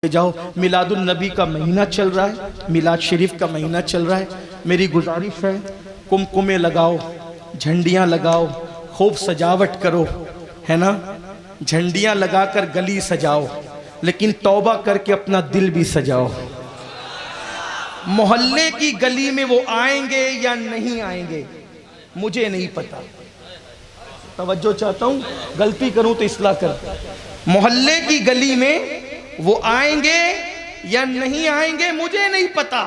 جاؤ، میلاد النبی کا مہینہ چل رہا ہے، میلاد شریف کا مہینہ چل رہا ہے۔ میری گزارش ہے کمکمے لگاؤ، جھنڈیاں لگاؤ، خوب سجاوٹ کرو، ہے نا، جھنڈیاں لگا کر گلی سجاؤ، لیکن توبہ کر کے اپنا دل بھی سجاؤ۔ محلے کی گلی میں وہ آئیں گے یا نہیں آئیں گے مجھے نہیں پتا، توجہ چاہتا ہوں، غلطی کروں تو اصلاح کر۔ محلے کی گلی میں وہ آئیں گے یا نہیں آئیں گے مجھے نہیں پتا،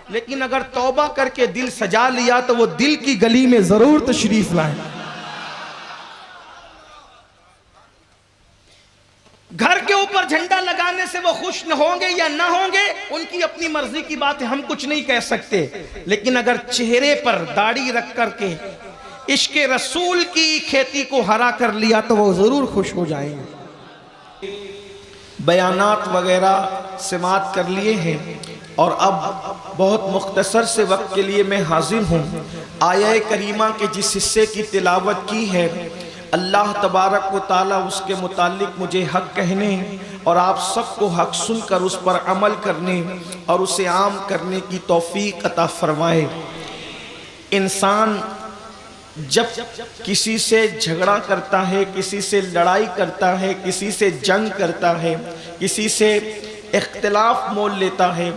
لیکن اگر توبہ کر کے دل سجا لیا تو وہ دل کی گلی میں ضرور تشریف لائیں۔ گھر کے اوپر جھنڈا لگانے سے وہ خوش نہ ہوں گے یا نہ ہوں گے، ان کی اپنی مرضی کی بات ہے، ہم کچھ نہیں کہہ سکتے، لیکن اگر چہرے پر داڑھی رکھ کر کے عشق رسول کی کھیتی کو ہرا کر لیا تو وہ ضرور خوش ہو جائیں گے۔ بیانات وغیرہ سماعت کر لیے ہیں اور اب بہت مختصر سے وقت کے لیے میں حاضر ہوں۔ آیہ کریمہ کے جس حصے کی تلاوت کی ہے، اللہ تبارک و تعالیٰ اس کے متعلق مجھے حق کہنے اور آپ سب کو حق سن کر اس پر عمل کرنے اور اسے عام کرنے کی توفیق عطا فرمائے۔ انسان جب کسی سے جھگڑا کرتا ہے، کسی سے لڑائی کرتا ہے، کسی سے جنگ کرتا ہے، کسی سے اختلاف مول لیتا ہے،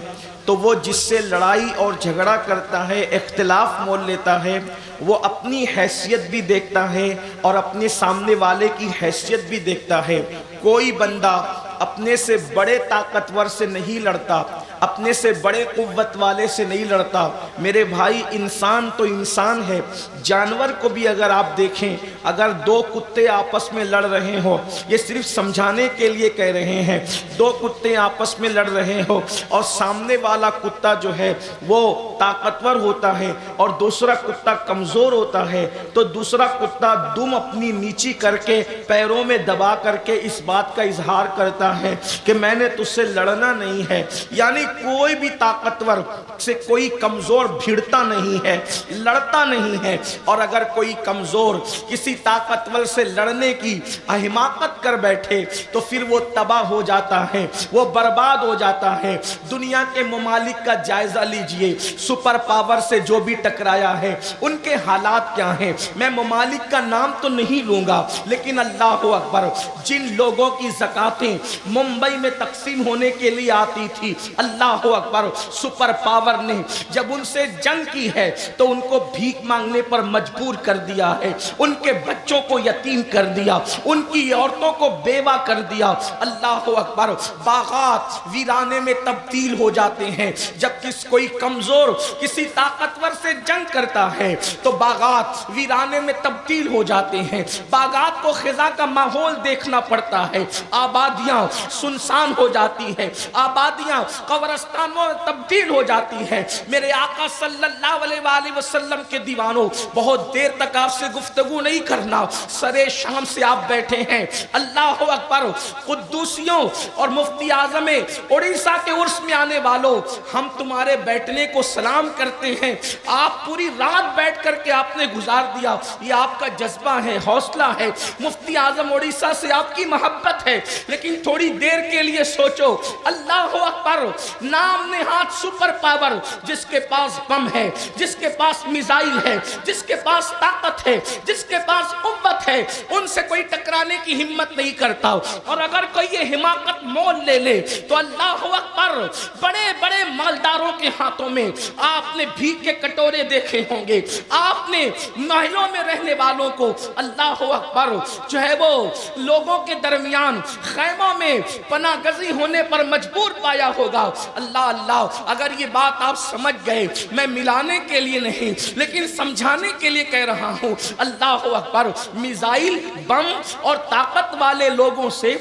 تو وہ جس سے لڑائی اور جھگڑا کرتا ہے، اختلاف مول لیتا ہے، وہ اپنی حیثیت بھی دیکھتا ہے اور اپنے سامنے والے کی حیثیت بھی دیکھتا ہے۔ کوئی بندہ اپنے سے بڑے طاقتور سے نہیں لڑتا، اپنے سے بڑے قوت والے سے نہیں لڑتا۔ میرے بھائی، انسان تو انسان ہے، جانور کو بھی اگر آپ دیکھیں، اگر دو کتے آپس میں لڑ رہے ہو، یہ صرف سمجھانے کے لیے کہہ رہے ہیں، دو کتے آپس میں لڑ رہے ہو اور سامنے والا کتا جو ہے وہ طاقتور ہوتا ہے اور دوسرا کتا کمزور ہوتا ہے، تو دوسرا کتا دم اپنی نیچی کر کے پیروں میں دبا کر کے اس بات کا اظہار کرتا ہے کہ میں نے تجھ سے لڑنا نہیں ہے، یعنی کوئی بھی طاقتور سے کوئی کمزور بھیڑتا نہیں ہے، لڑتا نہیں ہے، اور اگر کوئی کمزور کسی طاقتور سے لڑنے کی حماقت کر بیٹھے تو پھر وہ تباہ ہو جاتا ہے، وہ برباد ہو جاتا ہے۔ دنیا کے ممالک کا جائزہ لیجئے، سپر پاور سے جو بھی ٹکرایا ہے ان کے حالات کیا ہیں۔ میں ممالک کا نام تو نہیں لوں گا، لیکن اللہ اکبر، جن لوگوں کی زکاتیں ممبئی میں تقسیم ہونے کے لیے آتی تھی، اللہ اکبر، سپر پاور نے جب ان سے جنگ کی ہے تو ان کو بھیک مانگنے پر مجبور کر دیا ہے، ان کے بچوں کو یتیم کر دیا، ان کی عورتوں کو بیوہ کر دیا۔ اللہ اکبر، باغات ویرانے میں تبدیل ہو جاتے ہیں۔ جب کوئی کمزور کسی طاقتور سے جنگ کرتا ہے تو باغات ویرانے میں تبدیل ہو جاتے ہیں، باغات کو خزاں کا ماحول دیکھنا پڑتا ہے، آبادیاں سنسان ہو جاتی ہیں، آبادیاں قبرستانوں میں تبدیل ہو جاتی ہیں۔ میرے آقا صلی اللہ علیہ وآلہ وسلم کے دیوانوں، بہت دیر تک آپ سے گفتگو نہیں کرنا، سرے شام سے آپ بیٹھے ہیں۔ اللہ اکبر، قدوسیوں اور مفتی اعظم اڑیسہ کے عرس میں آنے والوں، ہم تمہارے بیٹھنے کو سلام کرتے ہیں۔ آپ پوری رات بیٹھ کر کے آپ نے گزار دیا، یہ آپ کا جذبہ ہے، حوصلہ ہے، مفتی اعظم اڑیسہ سے آپ کی محبت ہے، لیکن تھوڑی دیر کے لیے سوچو، اللہ اکبر، نام نہاد سپر پاور، جس کے پاس بم ہے، جس کے پاس میزائل ہے، جس کے پاس طاقت ہے، جس کے پاس قوت ہے، ان سے کوئی ٹکرانے کی ہمت نہیں کرتا، اور اگر کوئی یہ حماقت مول لے لے تو اللہ اکبر، بڑے بڑے مالداروں کے ہاتھوں میں آپ نے بھیک کے کٹورے دیکھے ہوں گے، آپ نے محلوں میں رہنے والوں کو اللہ اکبر جو ہے وہ لوگوں کے درمیان خیموں میں پناہ گزی ہونے پر مجبور پایا ہوگا۔ اللہ اللہ، اگر یہ بات آپ سمجھ گئے، میں ملانے کے لیے نہیں لیکن سمجھانے کے لیے کہہ رہا ہوں، اللہ اکبر، میزائل، بم اور طاقت والے لوگوں سے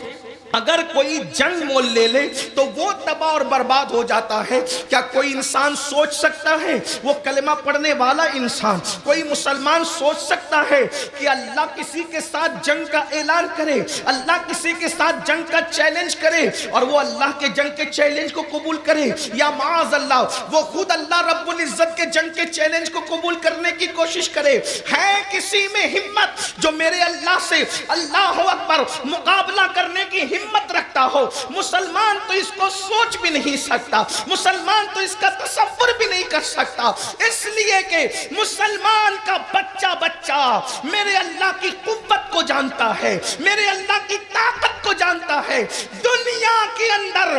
اگر کوئی جنگ مول لے لے تو وہ تباہ اور برباد ہو جاتا ہے۔ کیا کوئی انسان سوچ سکتا ہے، وہ کلمہ پڑھنے والا انسان، کوئی مسلمان سوچ سکتا ہے کہ اللہ کسی کے ساتھ جنگ کا اعلان کرے، اللہ کسی کے ساتھ جنگ کا چیلنج کرے اور وہ اللہ کے جنگ کے چیلنج کو قبول کرے؟ یا معاذ اللہ، وہ خود اللہ رب العزت کے جنگ کے چیلنج کو قبول کرنے کی کوشش کرے؟ ہے کسی میں ہمت جو میرے اللہ سے اللہ اکبر مقابلہ کرنے کی ہمت ہمت رکھتا ہو، مسلمان تو اس کو سوچ بھی نہیں سکتا، مسلمان تو اس کا تصور بھی نہیں کر سکتا، اس لیے کہ مسلمان کا بچہ بچہ میرے اللہ کی قوت کو جانتا ہے، میرے اللہ کی طاقت کو جانتا ہے۔ دنیا کے اندر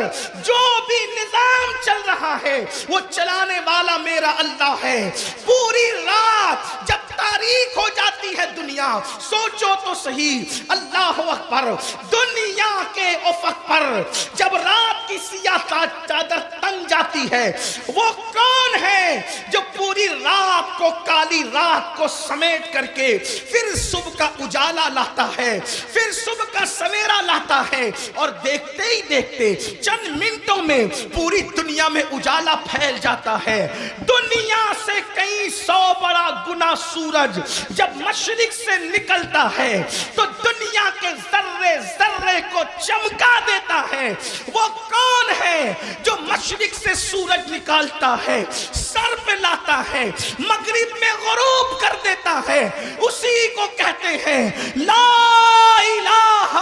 جو بھی نظام چل رہا ہے وہ چلانے والا میرا اللہ ہے۔ پوری رات جب تاریخ ہو جاتی ہے دنیا، سوچو تو صحیح، اللہ اکبر، دنیا کے افق پر جب رات کی سیاہ چادر تن جاتی ہے، وہ کون ہے جو پوری رات کو، کالی رات کو سمیٹ کر کے پھر صبح کا اجالا لاتا ہے، پھر صبح کا سویرا لاتا ہے، اور دیکھتے ہی دیکھتے چند منٹوں میں پوری دنیا میں اجالا پھیل جاتا ہے۔ دنیا سے کئی سو بڑا گنا سورج جب مشرق سے نکلتا ہے تو دنیا کے ذرے ذرے کو چمکا دیتا ہے۔ وہ کون ہے جو مشرق سے سورج نکالتا ہے، سر پہ لاتا ہے، مغرب میں غروب کر دیتا ہے؟ اسی کو کہتے ہیں لا الہ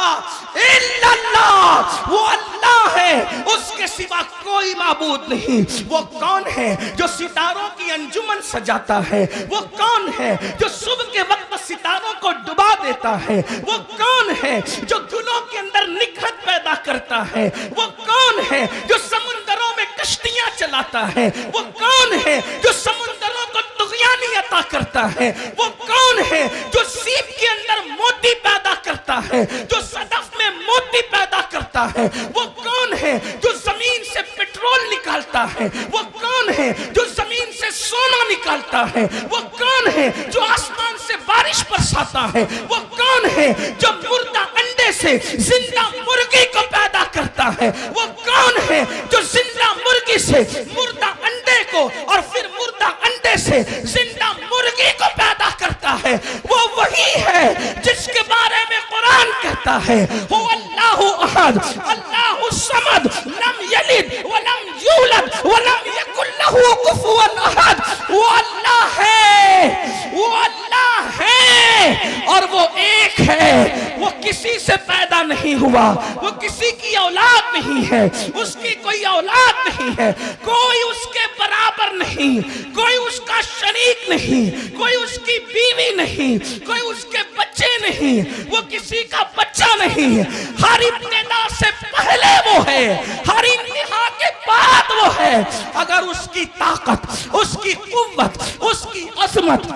الا اللہ۔ وہ اللہ ہے، اس کے سوا کوئی معبود نہیں۔ وہ کون ہے جو ستاروں کی انجمن سجاتا ہے؟ وہ کون ہے جو صبح کے وقت ستاروں کو ڈبا دیتا ہے؟ وہ کون ہے جو گلوں کے اندر نکھت پیدا کرتا ہے؟ وہ کون ہے جو سمندروں میں کشتیاں چلاتا ہے؟ وہ کون ہے جو سمندروں کو طغیانی عطا کرتا ہے؟ وہ کون ہے جو سیپ کے اندر موتی پیدا کرتا ہے، جو صدف میں موتی پیدا کرتا ہے؟ وہ کون ہے جو زمین سے پیٹرول نکالتا ہے؟ وہ کون ہے جو زمین سے سونا نکالتا ہے؟ وہ کون ہے جو آسمان سے بارش برساتا ہے؟ وہ کون ہے جو مردہ انڈے سے زندہ مرغی کو پیدا کرتا ہے؟ وہ کون ہے جو زندہ مرغی سے مردہ انڈے کو اور پھر مردہ انڈے سے زندہ مرغی کو پیدا کرتا ہے؟ وہ وہی ہے جس کے بارے میں قرآن کہتا ہے هو اللہ احد اللہ الصمد لم یلد ولم یولد ولم یکن له کفوا احد۔ وہ اللہ ہے، وہ اللہ ہے، اور وہ ایک ہے۔ وہ کسی سے پیدا نہیں ہوا، وہ کسی کی اولاد نہیں ہے، اس کی کوئی اولاد نہیں ہے، کوئی اس کے برابر نہیں، کوئی اس کا شریک نہیں، کوئی اس کی بیوی نہیں، کوئی اس کے بچے نہیں، وہ کسی کا بچہ نہیں ہے۔ ہر ابتدا سے پہلے وہ ہے، ہر انتہا کے بعد وہ ہے۔ اگر اس کی طاقت، اس کی قوت، اس کی عظمت،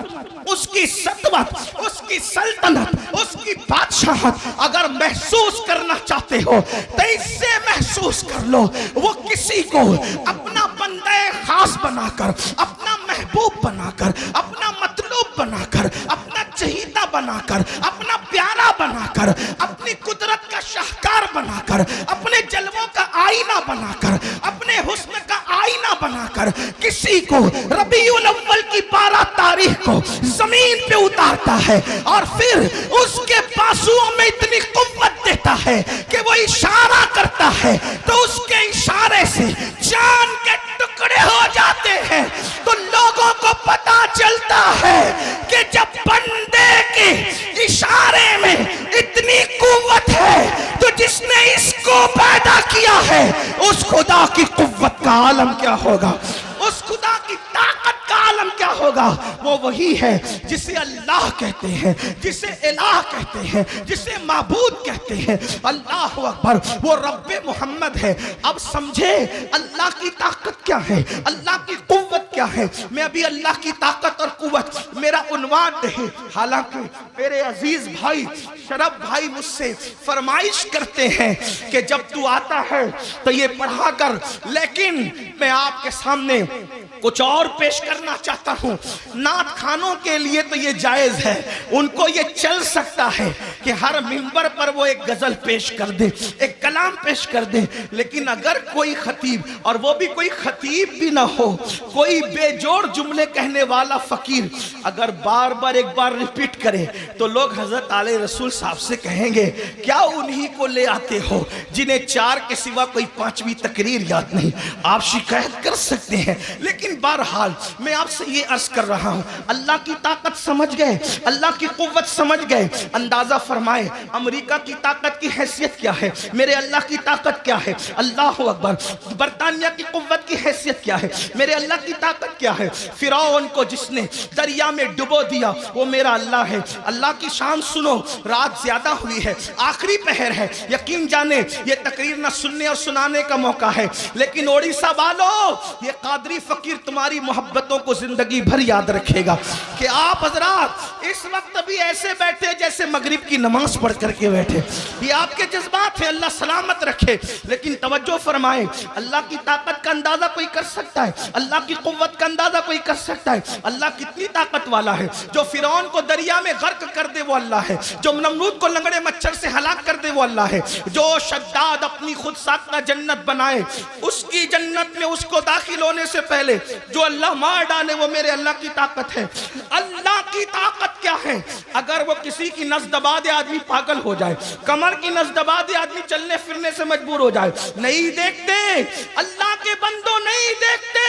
اس کی سطوت، اس کی سلطنت، اس کی بادشاہت اگر محسوس کرنا چاہتے ہو تو اس سے محسوس کر لو۔ وہ کسی کو اپنا بندہ خاص بنا کر، اپنا محبوب بنا کر، اپنا مطلوب بنا کر، اپنا چہیتا بنا کر، اپنا پیارا بنا کر، اپنی قدرت کا شاہکار بنا کر، اپنے جلووں کا آئینہ بنا کر، اپنے حسن کا آئینہ بنا کر کسی کو ربیع الاول کی 12 تاریخ کو زمین پہ اتارتا ہے، اور پھر اس کے بازوؤں میں اتنی قوت دیتا ہے کہ وہ اشارہ کرتا ہے تو اس کے اشارے سے جان کے ٹکڑے ہو جاتے ہیں۔ تو لوگوں کو پتا چلتا ہے کہ جب بندے کے اشارے میں اتنی قوت ہے تو جس نے اس کو پیدا کیا ہے اس خدا کی قوت کا عالم کیا ہوگا، اس خدا کی طاقت کا عالم کیا ہوگا۔ وہ وہی ہے جسے اللہ کہتے ہیں، جسے الہ کہتے ہیں، جسے معبود کہتے ہیں۔ اللہ اکبر، وہ رب محمد ہے۔ اب سمجھے اللہ کی طاقت کیا ہے، اللہ کی قوت کیا ہے۔ میں ابھی اللہ کی طاقت اور قوت میرا عنوان نہیں، حالانکہ میرے عزیز بھائی شرف بھائی مجھ سے فرمائش کرتے ہیں کہ جب تو آتا ہے تو یہ پڑھا کر، لیکن میں آپ کے سامنے کچھ اور پیش کرنا چاہتا ہوں۔ نعت خانوں کے لیے تو یہ جائز ہے، ان کو یہ چل سکتا ہے کہ ہر منبر پر وہ ایک غزل پیش کر دے، ایک کلام پیش کر دے، لیکن اگر کوئی خطیب، اور وہ بھی کوئی خطیب بھی نہ ہو، کوئی بے جوڑ جملے کہنے والا فقیر اگر بار بار ایک بار ریپیٹ کرے تو لوگ حضرت آلِ رسول صاحب سے کہیں گے کیا انہی کو لے آتے ہو جنہیں 4 کے سوا کوئی 5ویں تقریر یاد نہیں. آپ شکایت کر سکتے ہیں، لیکن بہرحال میں آپ سے یہ عرض کر رہا ہوں، اللہ کی طاقت سمجھ گئے، اللہ کی قوت سمجھ گئے. اندازہ فرمائے امریکہ کی طاقت کی حیثیت کیا ہے، میرے اللہ کی طاقت کیا ہے. اللہ اکبر. برطانیہ کی قوت کی حیثیت کیا ہے، میرے اللہ کی طاقت کیا ہے. فرعون کو جس نے دریا میں ڈبو دیا وہ میرا اللہ ہے. اللہ کی شان سنو. رات زیادہ ہوئی ہے، آخری پہر ہے. یقین جانے یہ تقریر نہ سننے اور سنانے کا موقع ہے، لیکن اوڑیسہ والو یہ قادری فقیر تمہاری محبتوں کو زندگی بھر یاد رکھے گا کہ آپ حضرات اس وقت بھی ایسے بیٹھے جیسے مغرب کی نماز پڑھ کر کے بیٹھے. یہ آپ کے جذبات ہیں، اللہ سلامت رکھے. لیکن توجہ فرمائے، اللہ کی طاقت کا اندازہ کوئی کر سکتا ہے، اللہ کی قوت کا اندازہ کوئی کر سکتا ہے. اللہ کتنی طاقت والا ہے. جو فرعون کو دریا میں غرق کر دے وہ اللہ ہے. جو نمرود کو لنگڑے مچھر سے ہلاک کر دے وہ اللہ ہے. جو شداد اپنی خود ساختہ جنت بنائے اس کی جنت میں اس کو داخل ہونے سے پہلے جو اللہ مار ڈالے وہ میرے اللہ کی طاقت ہے. اللہ کی طاقت کیا ہے؟ اگر وہ کسی کی نس دبا دے آدمی پاگل ہو جائے، کمر کی نس دبا دے آدمی چلنے پھرنے سے مجبور ہو جائے. نہیں دیکھتے اللہ کے بندوں، نہیں دیکھتے.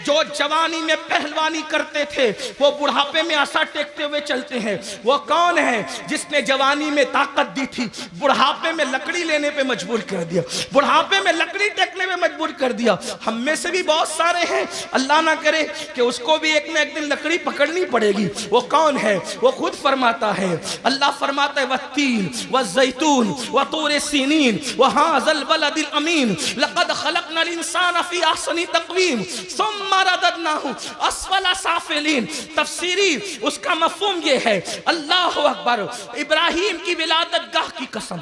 جو جوانی میں پہلوانی کرتے تھے وہ بڑھاپے میں عصا ٹیکتے ہوئے چلتے ہیں. وہ کون ہے جس نے جوانی میں طاقت دی تھی بڑھاپے میں لکڑی لینے پہ مجبور کر دیا، بڑھاپے میں لکڑی ٹیکنے پہ مجبور کر دیا. ہم میں سے بھی بہت سارے ہیں، اللہ نہ کرے کہ اس کو بھی ایک نہ ایک دن لکڑی پکڑنی پڑے گی. وہ کون ہے؟ وہ خود فرماتا ہے. اللہ فرماتا ہے والتین والزیتون وطور سینین وہذا البلد الامین لقد خلقنا الانسان فی احسن تقویم ثم رددناہ اسفل سافلین. تفسیری اس کا مفہوم یہ ہے، اللہ اکبر، ابراہیم کی ولادت گاہ کی قسم.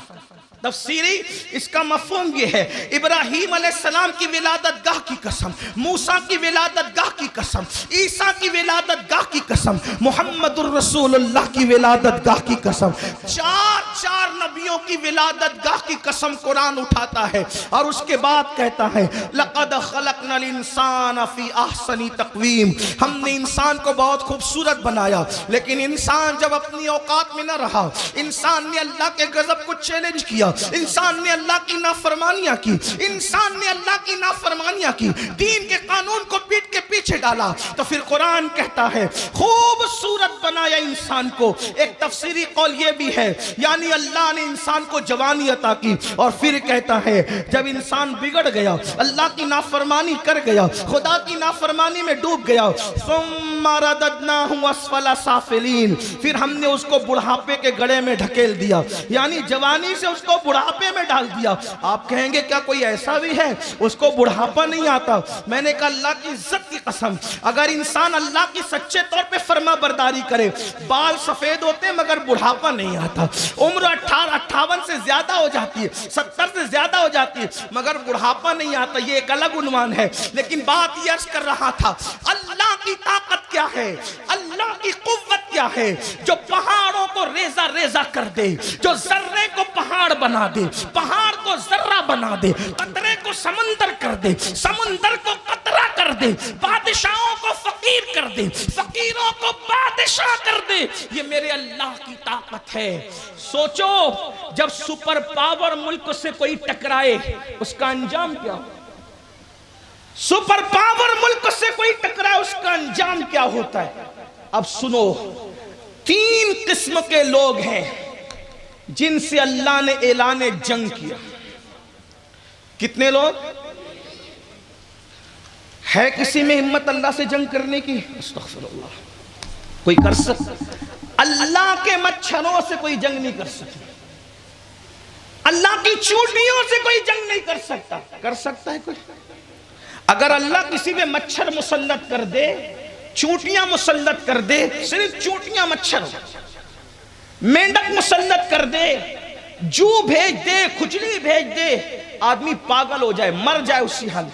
تفسیری اس کا مفہوم یہ ہے، ابراہیم علیہ السلام کی ولادت گاہ کی قسم، موسیٰ کی ولادت گاہ کی قسم، عیسیٰ کی ولادت گاہ کی قسم، محمد الرسول اللہ کی ولادت گاہ کی قسم. چار نبیوں کی ولادت گاہ کی قسم قرآن اٹھاتا ہے اور اس کے بعد کہتا ہے لقد خلقنا الانسان فی احسن تقویم. ہم نے انسان کو بہت خوبصورت بنایا، لیکن انسان جب اپنی اوقات میں نہ رہا، انسان نے اللہ کے غضب کو چیلنج کیا، انسان نے اللہ کی نافرمانیاں کی، انسان نے اللہ کی نافرمانیاں کی، دین کے قانون کو پیٹ کے پیچھے ڈالا، تو پھر قرآن کہتا ہے خوبصورت بنایا انسان کو. ایک تفسیری قول یہ بھی ہے، یعنی اللہ نے انسان کو جوانی عطا کی. اور پھر کہتا ہے جب انسان بگڑ گیا، اللہ کی نافرمانی کر گیا، خدا کی نافرمانی میں ڈوب گیا، ثم رددناہ اسفل سافلین، پھر ہم نے اس کو بڑھاپے کے گڑھے میں ڈھکیل دیا، یعنی جوانی سے اس کو بڑھاپے میں ڈال دیا. آپ کہیں گے کیا کوئی ایسا بھی ہے اس کو بڑھاپا نہیں آتا؟ میں نے کہا اللہ کی عزت کی قسم، اگر انسان اللہ کی سچے طور پہ فرما برداری کرے، بال سفید ہوتے مگر بڑھاپا نہیں آتا، عمر 58 سے زیادہ ہو جاتی ہے، 70 سے زیادہ ہو جاتی ہے مگر بڑھاپا نہیں آتا. یہ ایک الگ عنوان ہے. لیکن بات یہ عرض کر رہا تھا، اللہ کی طاقت کیا ہے، اللہ کی قوت کیا ہے، جو پہاڑوں کو ریزہ ریزہ کر دے، جو ذرے کو پہاڑ بنا دے، پہاڑ کو ذرہ بنا دے، قطرے کو سمندر کر دے، سمندر کو قطرہ کر دے، بادشاہوں کو فقیر کر دے، فقیروں کو بادشاہ کر دے. یہ میرے اللہ کی طاقت ہے. سوچو جب سپر پاور ملک سے کوئی ٹکرائے اس کا انجام کیا ہو؟ سپر پاور ملک سے کوئی ٹکرائے اس کا انجام کیا ہوتا ہے؟ اب سنو، 3 قسم کے لوگ ہیں جن سے اللہ نے اعلان جنگ کیا. کتنے لوگ ہے؟ کسی میں ہمت اللہ سے جنگ کرنے کی؟ استغفر اللہ. کوئی کر سکتا؟ اللہ کے مچھروں سے کوئی جنگ نہیں کر سکتا، اللہ کی چونٹیوں سے کوئی جنگ نہیں کر سکتا. کر سکتا ہے کوئی؟ اگر اللہ کسی میں مچھر مسلط کر دے، چونٹیاں مسلط کر دے، صرف چونٹیاں مچھر، مینڈک مسلط کر دے، جو بھیج دے، کھجلی بھیج دے، آدمی پاگل ہو جائے، مر جائے اسی حال.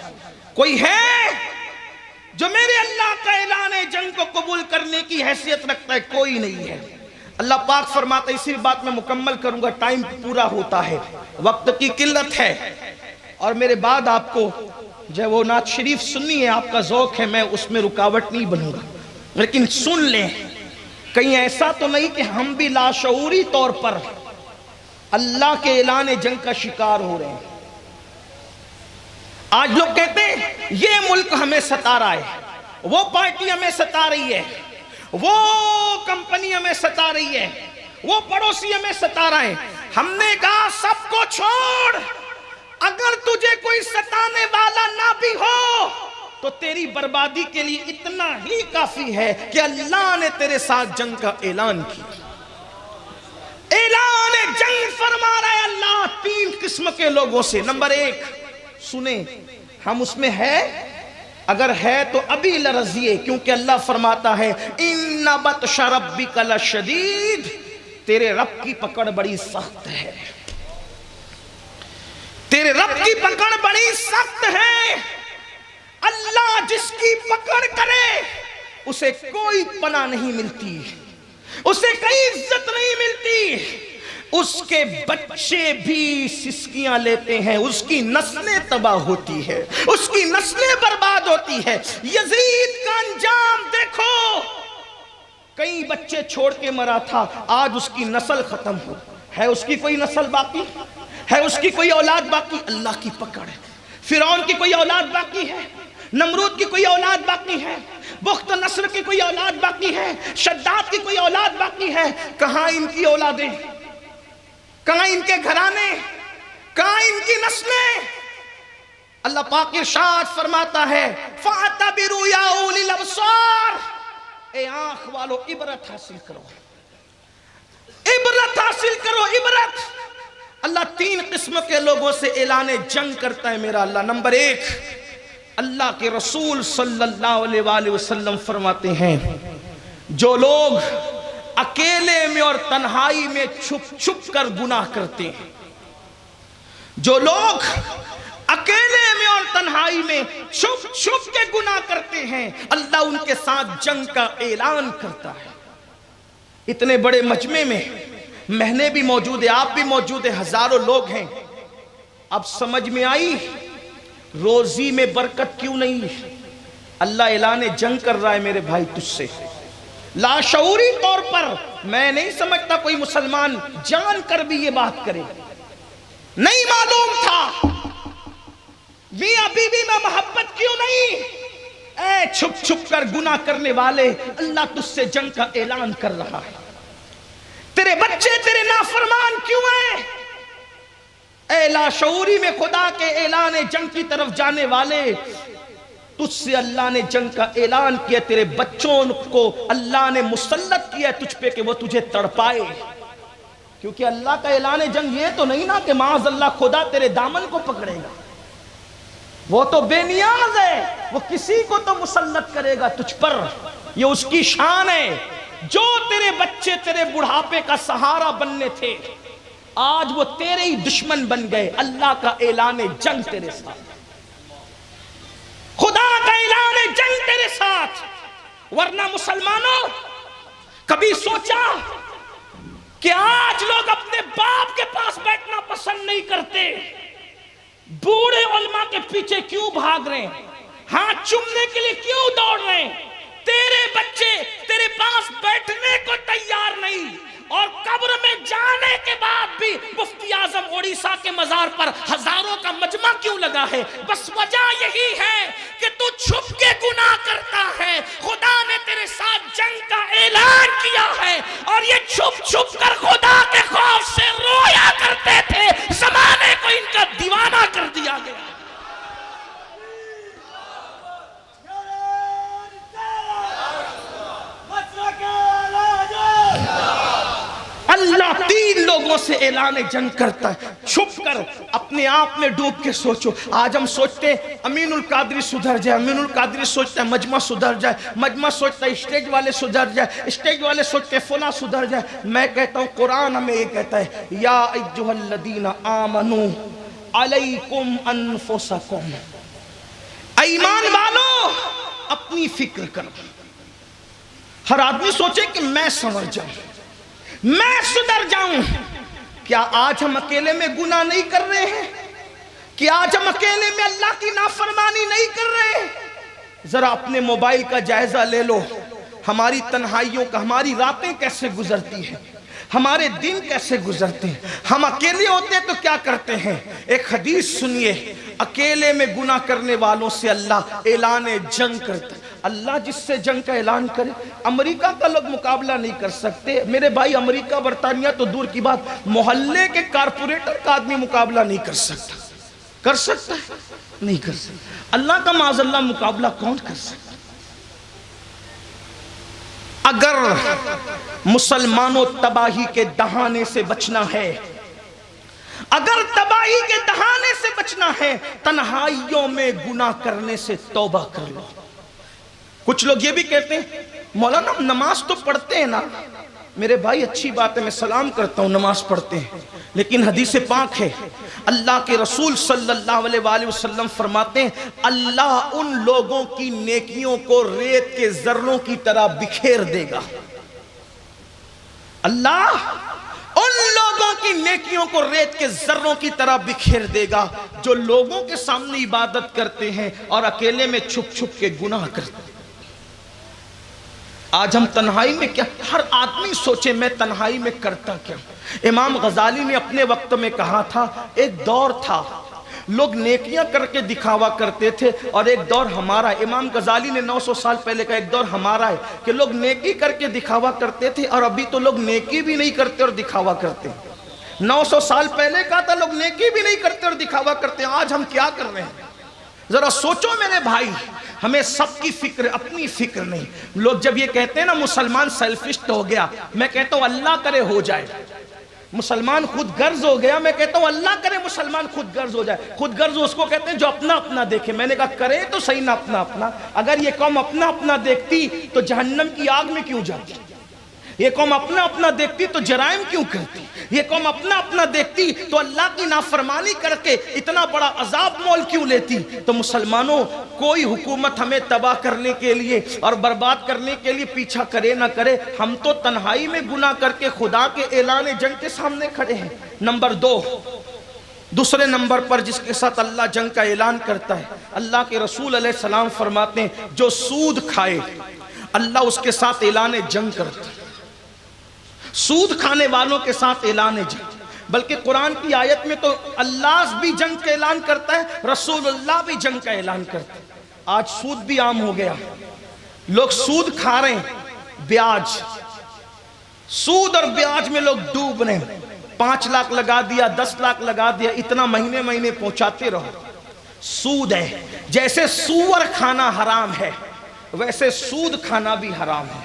کوئی ہے جو میرے اللہ کا اعلان جنگ کو قبول کرنے کی حیثیت رکھتا ہے؟ کوئی نہیں ہے. اللہ پاک فرماتا ہے، اسی بات میں مکمل کروں گا، ٹائم پورا ہوتا ہے، وقت کی قلت ہے، اور میرے بعد آپ کو جب وہ نعت شریف سننی ہے، آپ کا ذوق ہے، میں اس میں رکاوٹ نہیں بنوں گا، لیکن سن لیں، کہیں ایسا تو نہیں کہ ہم بھی لاشعوری طور پر اللہ کے اعلان جنگ کا شکار ہو رہے ہیں۔ آج لوگ کہتے ہیں یہ ملک ہمیں ستا رہا ہے، وہ پارٹی ہمیں ستا رہی ہے، وہ کمپنی ہمیں ستا رہی ہے، وہ پڑوسی ہمیں ستا رہا ہے۔ ہم نے کہا سب کو چھوڑ، اگر تجھے کوئی ستانے والا نہ بھی ہو تو تیری بربادی کے لیے اتنا ہی کافی ہے کہ اللہ نے تیرے ساتھ جنگ کا اعلان کیا۔ اعلان جنگ فرما رہا ہے اللہ 3 قسم کے لوگوں سے۔ نمبر 1 سنیں، ہم اس میں ہے، اگر ہے تو ابھی لرزیے، کیونکہ اللہ فرماتا ہے ان بطش ربک لشدید، تیرے رب کی پکڑ بڑی سخت ہے، تیرے رب کی پکڑ بڑی سخت ہے۔ اللہ جس کی پکڑ کرے اسے کوئی پناہ نہیں ملتی، اسے کوئی عزت نہیں ملتی، اس کے بچے بھی سسکیاں لیتے ہیں، اس کی نسلیں تباہ ہوتی ہے، اس کی نسلیں برباد ہوتی ہے۔ یزید کا انجام دیکھو، کئی بچے چھوڑ کے مرا تھا، آج اس کی نسل ختم ہو، ہے اس کی کوئی نسل باقی؟ ہے اس کی کوئی اولاد باقی؟ اللہ کی پکڑ ہے۔ فرعون کی کوئی اولاد باقی ہے؟ نمرود کی کوئی اولاد باقی ہے؟ بخت نصر کی کوئی اولاد باقی ہے؟ شداد کی کوئی اولاد باقی ہے؟ کہاں ان کی اولادیں؟ کہاں ان کے گھرانے؟ کہاں ان کی نسلیں؟ اللہ پاک ارشاد فرماتا ہے فَاعْتَبِرُوا يَا أُولِي الْأَبْصَارِ، اے آنکھ والو عبرت حاصل کرو، عبرت حاصل کرو، عبرت۔ اللہ 3 قسم کے لوگوں سے اعلان جنگ کرتا ہے میرا اللہ۔ نمبر 1، اللہ کے رسول صلی اللہ علیہ وآلہ وسلم فرماتے ہیں جو لوگ اکیلے میں اور تنہائی میں چھپ چھپ کر گناہ کرتے ہیں، جو لوگ اکیلے میں اور تنہائی میں چھپ چھپ کے گناہ کرتے ہیں، اللہ ان کے ساتھ جنگ کا اعلان کرتا ہے۔ اتنے بڑے مجمع میں مہنے بھی موجود ہیں، آپ بھی موجود ہیں، ہزاروں لوگ ہیں۔ اب سمجھ میں آئی روزی میں برکت کیوں نہیں؟ اللہ اعلان جنگ کر رہا ہے میرے بھائی تجھ سے۔ لاشعوری طور پر میں نہیں سمجھتا کوئی مسلمان جان کر بھی یہ بات کرے، نہیں معلوم تھا میاں بیوی میں محبت کیوں نہیں؟ اے چھپ چھپ کر گناہ کرنے والے، اللہ تجھ سے جنگ کا اعلان کر رہا ہے۔ تیرے بچے تیرے نافرمان کیوں ہیں؟ اے لاشعوری میں خدا کے اعلان جنگ کی طرف جانے والے، تجھ سے اللہ نے جنگ کا اعلان کیا، تیرے بچوں کو اللہ نے مسلط کیا تجھ پہ کہ وہ تجھے تڑپائے، کیونکہ اللہ کا اعلان جنگ یہ تو نہیں نا کہ معاذ اللہ خدا تیرے دامن کو پکڑے گا، وہ تو بے نیاز ہے، وہ کسی کو تو مسلط کرے گا تجھ پر، یہ اس کی شان ہے۔ جو تیرے بچے تیرے بڑھاپے کا سہارا بننے تھے، آج وہ تیرے ہی دشمن بن گئے۔ اللہ کا اعلان جنگ تیرے ساتھ، خدا کا اعلان جنگ تیرے ساتھ۔ ورنہ مسلمانوں کبھی سوچا کہ آج لوگ اپنے باپ کے پاس بیٹھنا پسند نہیں کرتے، بوڑھے علماء کے پیچھے کیوں بھاگ رہے ہیں، ہاتھ چومنے کے لیے کیوں دوڑ رہے ہیں؟ تیرے بچے تیرے پاس بیٹھنے کو تیار نہیں، اور قبر میں جانے کے بعد بھی مفتی اعظم اڑیسہ کے مزار پر ہزاروں کا مجمع کیوں لگا ہے؟ بس وجہ یہی ہے کہ تو چھپ کے گناہ کرتا ہے، خدا نے تیرے ساتھ جنگ کا اعلان کیا ہے، اور یہ چھپ چھپ کر خدا کے خوف سے رویا کرتے تھے، زمانے کو ان کا دیوانہ کر دیا گیا۔ اللہ 3 لوگوں سے اعلان جنگ کرتا ہے، چھپ کر اپنے آپ میں ڈوب کے سوچو۔ آج ہم سوچتے ہیں امین القادری سدھر جائے، امین القادری سوچتا ہے مجمع سدھر جائے، مجمع سوچتا ہے اسٹیج والے سدھر جائے، اسٹیج والے سوچتے ہیں فلاں سدھر جائے۔ میں کہتا ہوں قرآن ہمیں یہ کہتا ہے یا ایھا الذین آمنوا علیکم انفسکم، ایمان والو اپنی فکر کرو۔ ہر آدمی سوچے کہ میں سنور جاؤں، میں سدھر جاؤں۔ کیا آج ہم اکیلے میں گناہ نہیں کر رہے ہیں؟ کہ آج ہم اکیلے میں اللہ کی نافرمانی ذرا اپنے موبائل کا جائزہ لے لو، ہماری تنہائیوں کا، ہماری راتیں کیسے گزرتی ہیں، ہمارے دن کیسے گزرتے ہیں۔ ہم اکیلے ہوتے ہیں تو کیا کرتے ہیں؟ ایک حدیث سنیے، اکیلے میں گناہ کرنے والوں سے اللہ اعلان جنگ کرتا ہے۔ اللہ جس سے جنگ کا اعلان کرے، امریکہ کا لوگ مقابلہ نہیں کر سکتے میرے بھائی، امریکہ برطانیہ تو دور کی بات، محلے کے کارپوریٹر کا آدمی مقابلہ نہیں کر سکتا۔ کر سکتا ہے؟ نہیں کر سکتا۔ اللہ کا معاذ اللہ مقابلہ کون کر سکتا؟ اگر مسلمانوں تباہی کے دہانے سے بچنا ہے، اگر تباہی کے دہانے سے بچنا ہے، تنہائیوں میں گناہ کرنے سے توبہ کر لو۔ کچھ لوگ یہ بھی کہتے ہیں مولانا نماز تو پڑھتے ہیں نا، میرے بھائی اچھی بات ہے، میں سلام کرتا ہوں، نماز پڑھتے ہیں، لیکن حدیث پاک ہے، اللہ کے رسول صلی اللہ علیہ وآلہ وسلم فرماتے ہیں اللہ ان لوگوں کی نیکیوں کو ریت کے ذروں کی طرح بکھیر دے گا۔ اللہ ان لوگوں کی نیکیوں کو ریت کے ذروں کی طرح بکھیر دے گا جو لوگوں کے سامنے عبادت کرتے ہیں اور اکیلے میں چھپ چھپ کے گناہ کرتے ہیں۔ آج ہم تنہائی میں کیا، ہر آدمی سوچے میں تنہائی میں کرتا کیا۔ امام غزالی نے اپنے وقت میں کہا تھا، ایک دور تھا لوگ نیکیاں کر کے دکھاوا کرتے تھے، اور ایک دور ہمارا ہے۔ امام غزالی نے 900 سال پہلے کا ایک دور ہمارا ہے کہ لوگ نیکی کر کے دکھاوا کرتے تھے، اور ابھی تو لوگ نیکی بھی نہیں کرتے اور دکھاوا کرتے۔ 900 سال پہلے کا تھا لوگ نیکی بھی نہیں کرتے اور دکھاوا کرتے، آج ہم کیا کر رہے ہیں؟ ذرا سوچو میرے بھائی، ہمیں سب کی فکر، اپنی فکر نہیں۔ لوگ جب یہ کہتے ہیں نا مسلمان سیلفسٹ ہو گیا، میں کہتا ہوں اللہ کرے ہو جائے۔ مسلمان خود غرض ہو گیا، میں کہتا ہوں اللہ کرے مسلمان خود غرض ہو جائے۔ خود غرض اس کو کہتے ہیں جو اپنا اپنا دیکھے۔ میں نے کہا کرے تو صحیح نہ اپنا اپنا، اگر یہ قوم اپنا اپنا دیکھتی تو جہنم کی آگ میں کیوں جاتی؟ یہ قوم اپنا اپنا دیکھتی تو جرائم کیوں کرتی؟ یہ قوم اپنا اپنا دیکھتی تو اللہ کی نافرمانی کر کے اتنا بڑا عذاب مول کیوں لیتی؟ تو مسلمانوں، کوئی حکومت ہمیں تباہ کرنے کے لیے اور برباد کرنے کے لیے پیچھا کرے نہ کرے، ہم تو تنہائی میں گناہ کر کے خدا کے اعلان جنگ کے سامنے کھڑے ہیں۔ نمبر 2، دوسرے نمبر پر جس کے ساتھ اللہ جنگ کا اعلان کرتا ہے، اللہ کے رسول علیہ السلام فرماتے ہیں جو سود کھائے اللہ اس کے ساتھ اعلان جنگ کرتا ہے۔ سود کھانے والوں کے ساتھ اعلان جنگ، بلکہ قرآن کی آیت میں تو اللہ بھی جنگ کا اعلان کرتا ہے، رسول اللہ بھی جنگ کا اعلان کرتا ہے۔ آج سود بھی عام ہو گیا، لوگ سود کھا رہے ہیں، بیاج، سود اور بیاج میں لوگ ڈوب رہے ہیں۔ 5 لاکھ لگا دیا، 10 لاکھ لگا دیا، اتنا مہینے مہینے پہنچاتے رہو۔ سود ہے، جیسے سور کھانا حرام ہے ویسے سود کھانا بھی حرام ہے،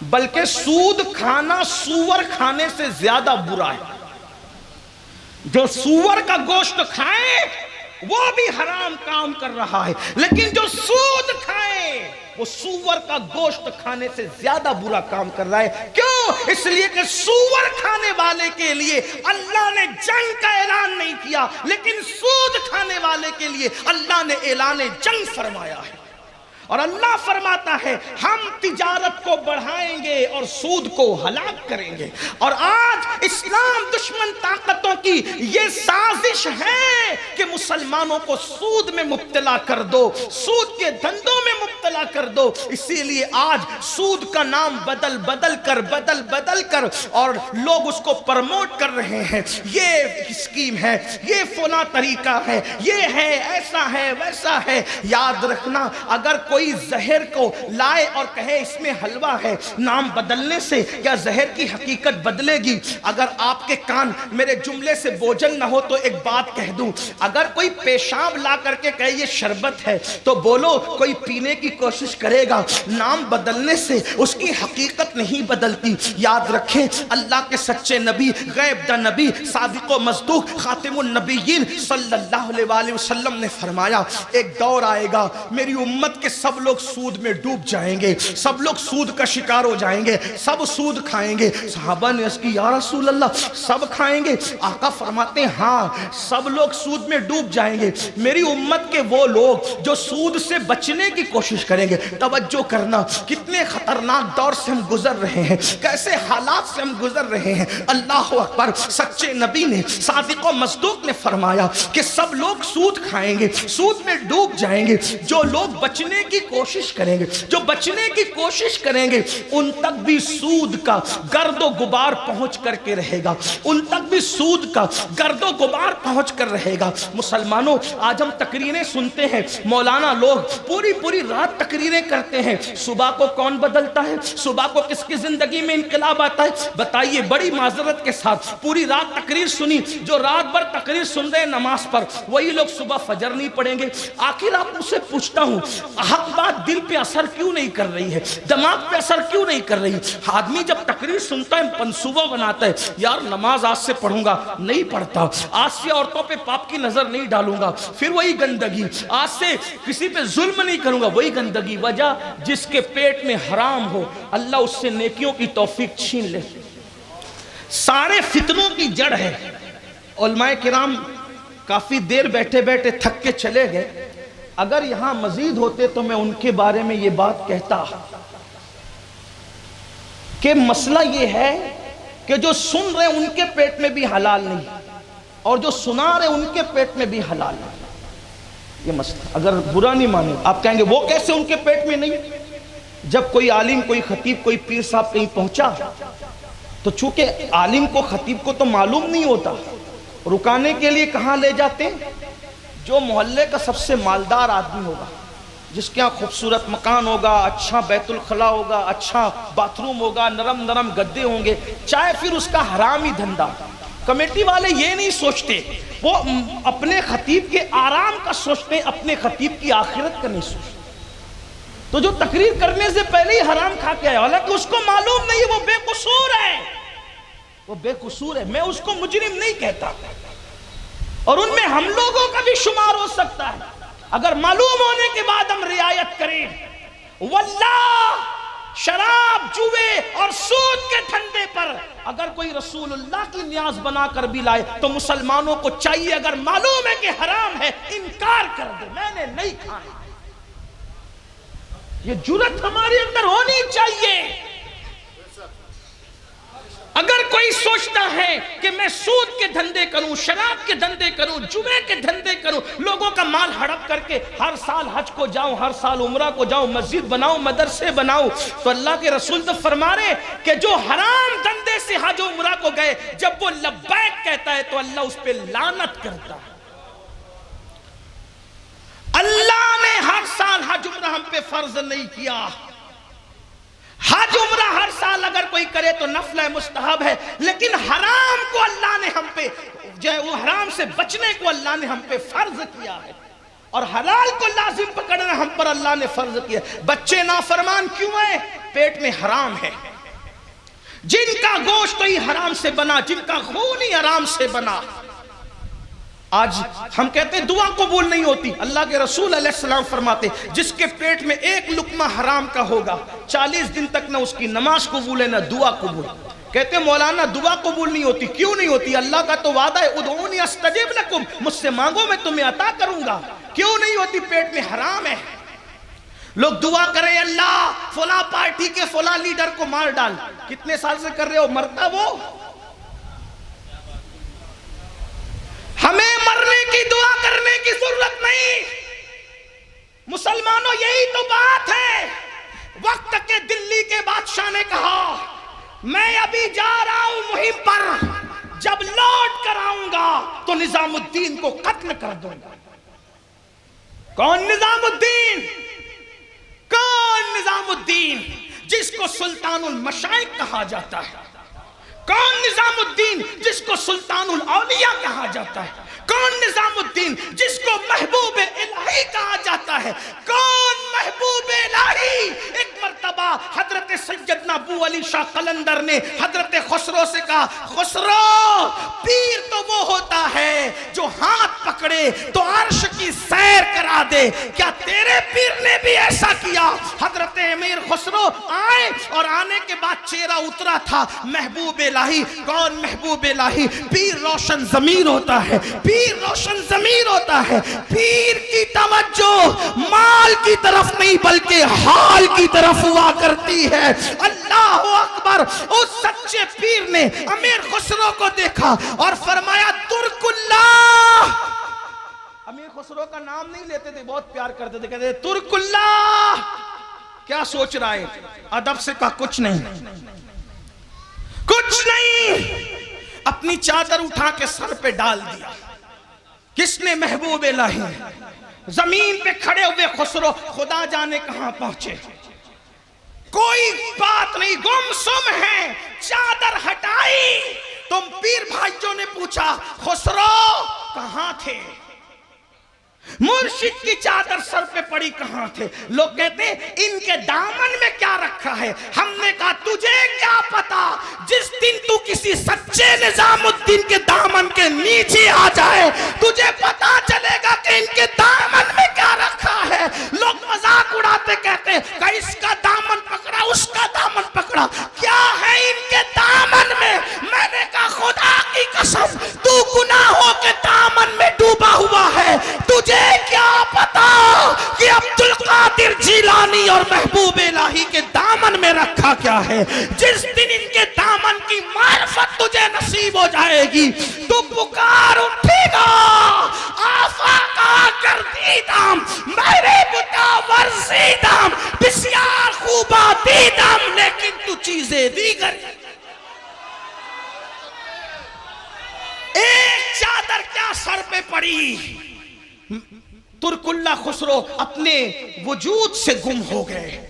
بلکہ سود کھانا سور کھانے سے زیادہ برا ہے۔ جو سور کا گوشت کھائے وہ بھی حرام کام کر رہا ہے، لیکن جو سود کھائے وہ سور کا گوشت کھانے سے زیادہ برا کام کر رہا ہے۔ کیوں؟ اس لیے کہ سور کھانے والے کے لیے اللہ نے جنگ کا اعلان نہیں کیا، لیکن سود کھانے والے کے لیے اللہ نے اعلان جنگ فرمایا ہے۔ اور اللہ فرماتا ہے ہم تجارت کو بڑھائیں گے اور سود کو ہلاک کریں گے۔ اور آج اسلام دشمن طاقتوں کی یہ سازش ہے کہ مسلمانوں کو سود میں مبتلا کر دو، سود کے دھندوں میں مبتلا کر دو۔ اسی لیے آج سود کا نام بدل بدل کر اور لوگ اس کو پرموٹ کر رہے ہیں، یہ اسکیم ہے، یہ فلاں طریقہ ہے، یہ ہے، ایسا ہے، ویسا ہے۔ یاد رکھنا، اگر کوئی زہر کو لائے اور کہے اس میں حلوہ ہے، نام بدلنے سے کیا زہر کی حقیقت بدلے گی؟ اگر آپ کے کان میرے جملے سے بوجھل نہ ہو تو ایک بات کہہ دوں، اگر کوئی پیشاب لا کر کے کہے یہ شربت ہے تو بولو کوئی پینے کی کوشش کرے گا، نام بدلنے سے اس کی حقیقت نہیں بدلتی۔ یاد رکھیں اللہ کے سچے نبی، غیب دا نبی، صادق و مصدوق، خاتم النبیین صلی اللہ علیہ وآلہ وسلم نے فرمایا ایک دور آئے گا میری امت کے سب لوگ سود میں ڈوب جائیں گے، سب لوگ سود کا شکار ہو جائیں گے، سب سود کھائیں گے۔ صحابہ نے عرض کی یا رسول اللہ سب کھائیں گے؟ آقا فرماتے ہیں ہاں سب لوگ سود میں ڈوب جائیں گے، میری امت کے وہ لوگ جو سود سے بچنے کی کوشش کریں گے۔ توجہ کرنا، کتنے خطرناک دور سے ہم گزر رہے ہیں، کیسے حالات سے ہم گزر رہے ہیں۔ اللہ اکبر، سچے نبی نے، صادق و مصدوق نے فرمایا کہ سب لوگ سود کھائیں گے، سود میں ڈوب جائیں گے۔ جو لوگ بچنے کی کی کوشش کریں گے، جو بچنے کی کوشش کریں گے، ان تک بھی سود کا گرد و غبار پہنچ کر کے رہے گا، ان تک بھی سود کا گرد و غبار پہنچ کر رہے گا۔ مسلمانوں، آج ہم تقریریں سنتے ہیں، مولانا لوگ پوری رات تقریریں کرتے ہیں، صبح کو کون بدلتا ہے، صبح کو کس کی زندگی میں انقلاب آتا ہے؟ بتائیے، بڑی معذرت کے ساتھ پوری رات تقریر سنی، جو رات بھر تقریر سن رہے ہیں نماز پر، وہی لوگ صبح فجر نہیں پڑھیں گے۔ آخر آپ مجھ سے پوچھتا ہوں، حق بات دل پہ اثر کیوں نہیں کر رہی ہے، دماغ پہ اثر کیوں نہیں کر رہی؟ آدمی جب تقریر سنتا ہے منصوبہ بناتا ہے، یار نماز آج سے پڑھوں گا، نہیں پڑھتا، آج سے عورتوں پہ پاپ کی نظر نہیں ڈالوں گا، پھر وہی گندگی، آج سے کسی پہ ظلم نہیں کروں گا، وہی گندگی۔ وجہ، جس کے پیٹ میں حرام ہو اللہ اس سے نیکیوں کی توفیق چھین لے۔ سارے فتنوں کی جڑ ہے۔ علماء کرام کافی دیر بیٹھے بیٹھے تھک کے چلے گئے، اگر یہاں مزید ہوتے تو میں ان کے بارے میں یہ بات کہتا کہ مسئلہ یہ ہے کہ جو سن رہے ان کے پیٹ میں بھی حلال نہیں، اور جو سنا رہے ان کے پیٹ میں بھی حلال نہیں۔ یہ مسئلہ اگر برا نہیں مانے، آپ کہیں گے وہ کیسے ان کے پیٹ میں نہیں؟ جب کوئی عالم، کوئی خطیب، کوئی پیر صاحب کہیں پہنچا تو چونکہ عالم کو، خطیب کو تو معلوم نہیں ہوتا، رکانے کے لیے کہاں لے جاتے ہیں؟ جو محلے کا سب سے مالدار آدمی ہوگا، جس کے یہاں خوبصورت مکان ہوگا، اچھا بیت الخلا ہوگا، اچھا باتھ روم ہوگا، نرم نرم گدے ہوں گے، چاہے پھر اس کا حرام ہی دھندا۔ کمیٹی والے یہ نہیں سوچتے، وہ اپنے خطیب کے آرام کا سوچتے ہیں، اپنے خطیب کی آخرت کا نہیں سوچتے۔ تو جو تقریر کرنے سے پہلے ہی حرام کھا کے آیا، حالانکہ اس کو معلوم نہیں، وہ بے قصور ہے، وہ بے قصور ہے، میں اس کو مجرم نہیں کہتا، اور ان میں ہم لوگوں کا بھی شمار ہو سکتا ہے اگر معلوم ہونے کے بعد ہم رعایت کریں۔ واللہ، شراب، جوے اور سود کے دھندے پر اگر کوئی رسول اللہ کی نیاز بنا کر بھی لائے تو مسلمانوں کو چاہیے، اگر معلوم ہے کہ حرام ہے، انکار کر دے، میں نے نہیں کھایا۔ یہ جرأت ہمارے اندر ہونی چاہیے۔ اگر کوئی سوچتا ہے کہ میں سود کے دھندے کروں، شراب کے دھندے کروں، جمعے کے دھندے کروں، لوگوں کا مال ہڑپ کر کے ہر سال حج کو جاؤں، ہر سال عمرہ کو جاؤں، مسجد بناؤں، مدرسے بناؤں، تو اللہ کے رسول تو فرما رہے کہ جو حرام دھندے سے حج و عمرہ کو گئے، جب وہ لبیک کہتا ہے تو اللہ اس پہ لعنت کرتا ہے۔ اللہ نے ہر سال حج عمرہ ہم پہ فرض نہیں کیا۔ حج عمرہ ہر سال اگر کوئی کرے تو نفل ہے، مستحب ہے، لیکن حرام کو اللہ نے ہم پہ، جو ہے وہ حرام سے بچنے کو اللہ نے ہم پہ فرض کیا ہے، اور حلال کو لازم پکڑنا ہم پر اللہ نے فرض کیا۔ بچے نافرمان کیوں ہیں؟ پیٹ میں حرام ہے، جن کا گوشت ہی حرام سے بنا، جن کا خون ہی حرام سے بنا۔ آج ہم کہتے ہیں دعا قبول نہیں ہوتی، اللہ کے رسول علیہ السلام فرماتے جس کے پیٹ میں ایک لقمہ حرام کا ہوگا 40 دن تک نہ اس کی نماز قبول ہے نہ دعا قبول۔ کہتے ہیں مولانا دعا قبول نہیں ہوتی، کیوں نہیں ہوتی؟ اللہ کا تو وعدہ ہے ادعونی استجب لکم، مجھ سے مانگو میں تمہیں عطا کروں گا۔ کیوں نہیں ہوتی؟ پیٹ میں حرام ہے۔ لوگ دعا کریں اللہ فلاں پارٹی کے فلاں لیڈر کو مار ڈال، کتنے سال سے کر رہے ہو، مرتا وہ؟ ہمیں مرنے کی دعا کرنے کی ضرورت نہیں۔ مسلمانوں یہی تو بات ہے۔ وقت کے دلی کے بادشاہ نے کہا میں ابھی جا رہا ہوں مہم پر، جب لوٹ کر آؤں گا تو نظام الدین کو قتل کر دوں گا۔ کون نظام الدین؟ کون نظام الدین جس کو سلطان المشائق کہا جاتا ہے؟ کون نظام الدین جس کو سلطان الاولیاء کہا جاتا ہے؟ کون نظام الدین جس کو محبوب الہی کہا جاتا ہے؟ کون محبوب الہی؟ ایک مرتبہ حضرت سیدنا ابو علی شاہ قلندر نے حضرت خسرو سے کہا خسرو، پیر تو وہ ہوتا ہے جو ہاتھ پکڑے تو عرش کی سیر کرا دے، کیا تیرے پیر نے بھی ایسا کیا؟ حضرت امیر خسرو آئے اور آنے کے بعد چہرہ اترا تھا محبوب الہی۔ کون محبوب الہی؟ پیر روشن ضمیر ہوتا ہے، پیر روشن ضمیر ہوتا ہے۔ پیر کی توجہ مال کی طرف نہیں بلکہ حال کی طرف ہوا کرتی ہے۔ اللہ اکبر! اس سچے پیر نے امیر خسرو کو دیکھا اور فرمایا ترک اللہ۔ امیر خسرو کا نام نہیں لیتے تھے، بہت پیار کرتے تھے، کہتے تھے ترک اللہ، کیا سوچ رہا ہے؟ ادب سے کہا کچھ نہیں، کچھ نہیں۔ اپنی چادر اٹھا کے سر پہ ڈال دیا۔ کس نے؟ محبوب الہی۔ زمین پہ کھڑے ہوئے خسرو خدا جانے کہاں پہنچے، کوئی بات نہیں، گم سم ہے۔ چادر ہٹائی، تم پیر بھائیوں نے پوچھا خسرو کہاں تھے؟ مرشد کی چادر سر پہ پڑی کہاں تھے؟ لوگ کہتے ہیں ان کے دامن میں کیا رکھا ہے؟ ہم نے کہا تجھے کیا پتا، جس دن تو کسی سچے نظام الدین کے دامن کے نیچے آ جائے تجھے پتا چلے گا کہ ان کے دامن میں کیا رکھا ہے۔ لوگ مذاق اڑاتے کہتے ہیں کہ اس کا دامن پکڑا، اس کا دامن پکڑا، کیا ہے ان کے دامن میں؟ میں نے کہا خدا کی قسم تو گناہوں کے دامن میں ڈوبا ہوا ہے، تجھے کیا پتا کہ عبدالقادر جیلانی اور محبوب الہی کے دامن میں رکھا کیا ہے۔ جس دن ان کے دامن کی معرفت تجھے نصیب ہو جائے گی تو پکار اٹھے گا آفاقہ گردیدم میرے بتا ورزیدم بسیار خوبا دیدم لیکن تو چیزیں دیگر۔ ایک چادر کیا سر پہ پڑی، ترک اللہ خسرو اپنے وجود سے گم ہو گئے۔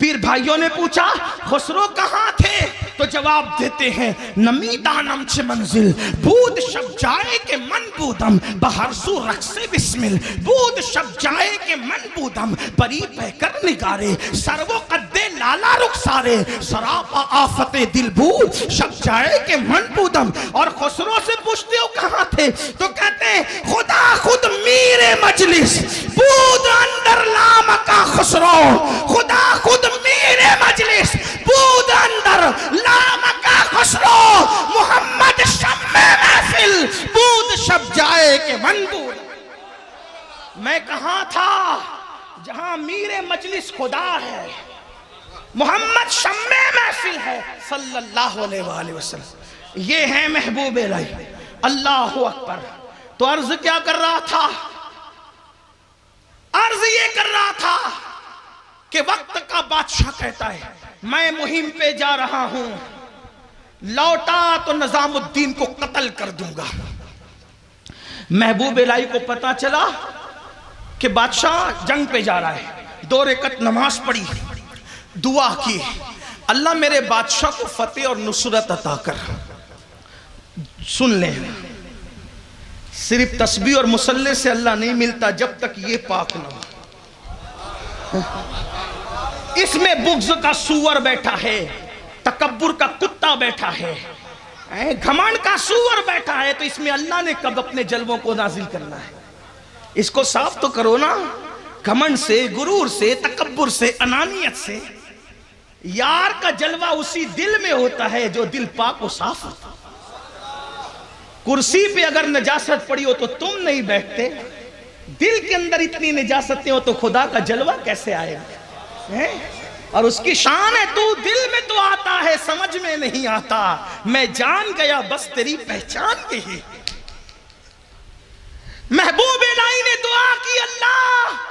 پیر بھائیوں نے پوچھا خسرو کہاں تھے؟ تو جواب دیتے ہیں نمی دانم چھ منزل بود شب جائے کے من بودم بہرسو رقص بسمل بود شب جائے کے من بودم پری پہ کر نگارے سرو قد لالا رخسارے سراپا آفت دل بود شب جائے کے من بودم۔ اور خسرو سے پوچھتے ہو کہاں تھے تو کہتے ہیں خدا خود میرے مجلس بود اندر لامکا خسرو، خدا خود میرے مجلس بود اندر لامکا خسرو، محمد شم محفل بود شب جائے کے من بود۔ میں کہاں تھا؟ جہاں میرے مجلس خدا ہے، محمد شم محفل ہے صلی اللہ علیہ وآلہ وسلم۔ یہ ہے محبوب الہی۔ اللہ اکبر۔ تو عرض کیا کر رہا تھا؟ عرض یہ کر رہا تھا کہ وقت کا بادشاہ کہتا ہے میں مہم پہ جا رہا ہوں، لوٹا تو نظام الدین کو قتل کر دوں گا۔ محبوب الہی کو پتا چلا کہ بادشاہ جنگ پہ جا رہا ہے، 2 رکعت نماز پڑھی، دعا کی اللہ میرے بادشاہ کو فتح اور نصرت عطا کر۔ سن لیں، صرف تسبیح اور مصلی سے اللہ نہیں ملتا جب تک یہ پاک نہ ہو۔ اس میں بغض کا سور بیٹھا ہے، تکبر کا کتا بیٹھا ہے، گھمنڈ کا سور بیٹھا ہے، تو اس میں اللہ نے کب اپنے جلووں کو نازل کرنا ہے؟ اس کو صاف تو کرو نا، گھمنڈ سے، غرور سے، تکبر سے، انانیت سے۔ یار کا جلوہ اسی دل میں ہوتا ہے جو دل پاک و صاف ہوتا۔ کرسی پہ اگر نجاست پڑی ہو تو تم نہیں بیٹھتے، دل کے اندر اتنی نجاستیں ہو تو خدا کا جلوہ کیسے آئے گا؟ اور اس کی شان ہے تو دل میں تو آتا ہے سمجھ میں نہیں آتا، میں جان گیا بس تیری پہچان یہی۔ محبوب الہی نے دعا کی اللہ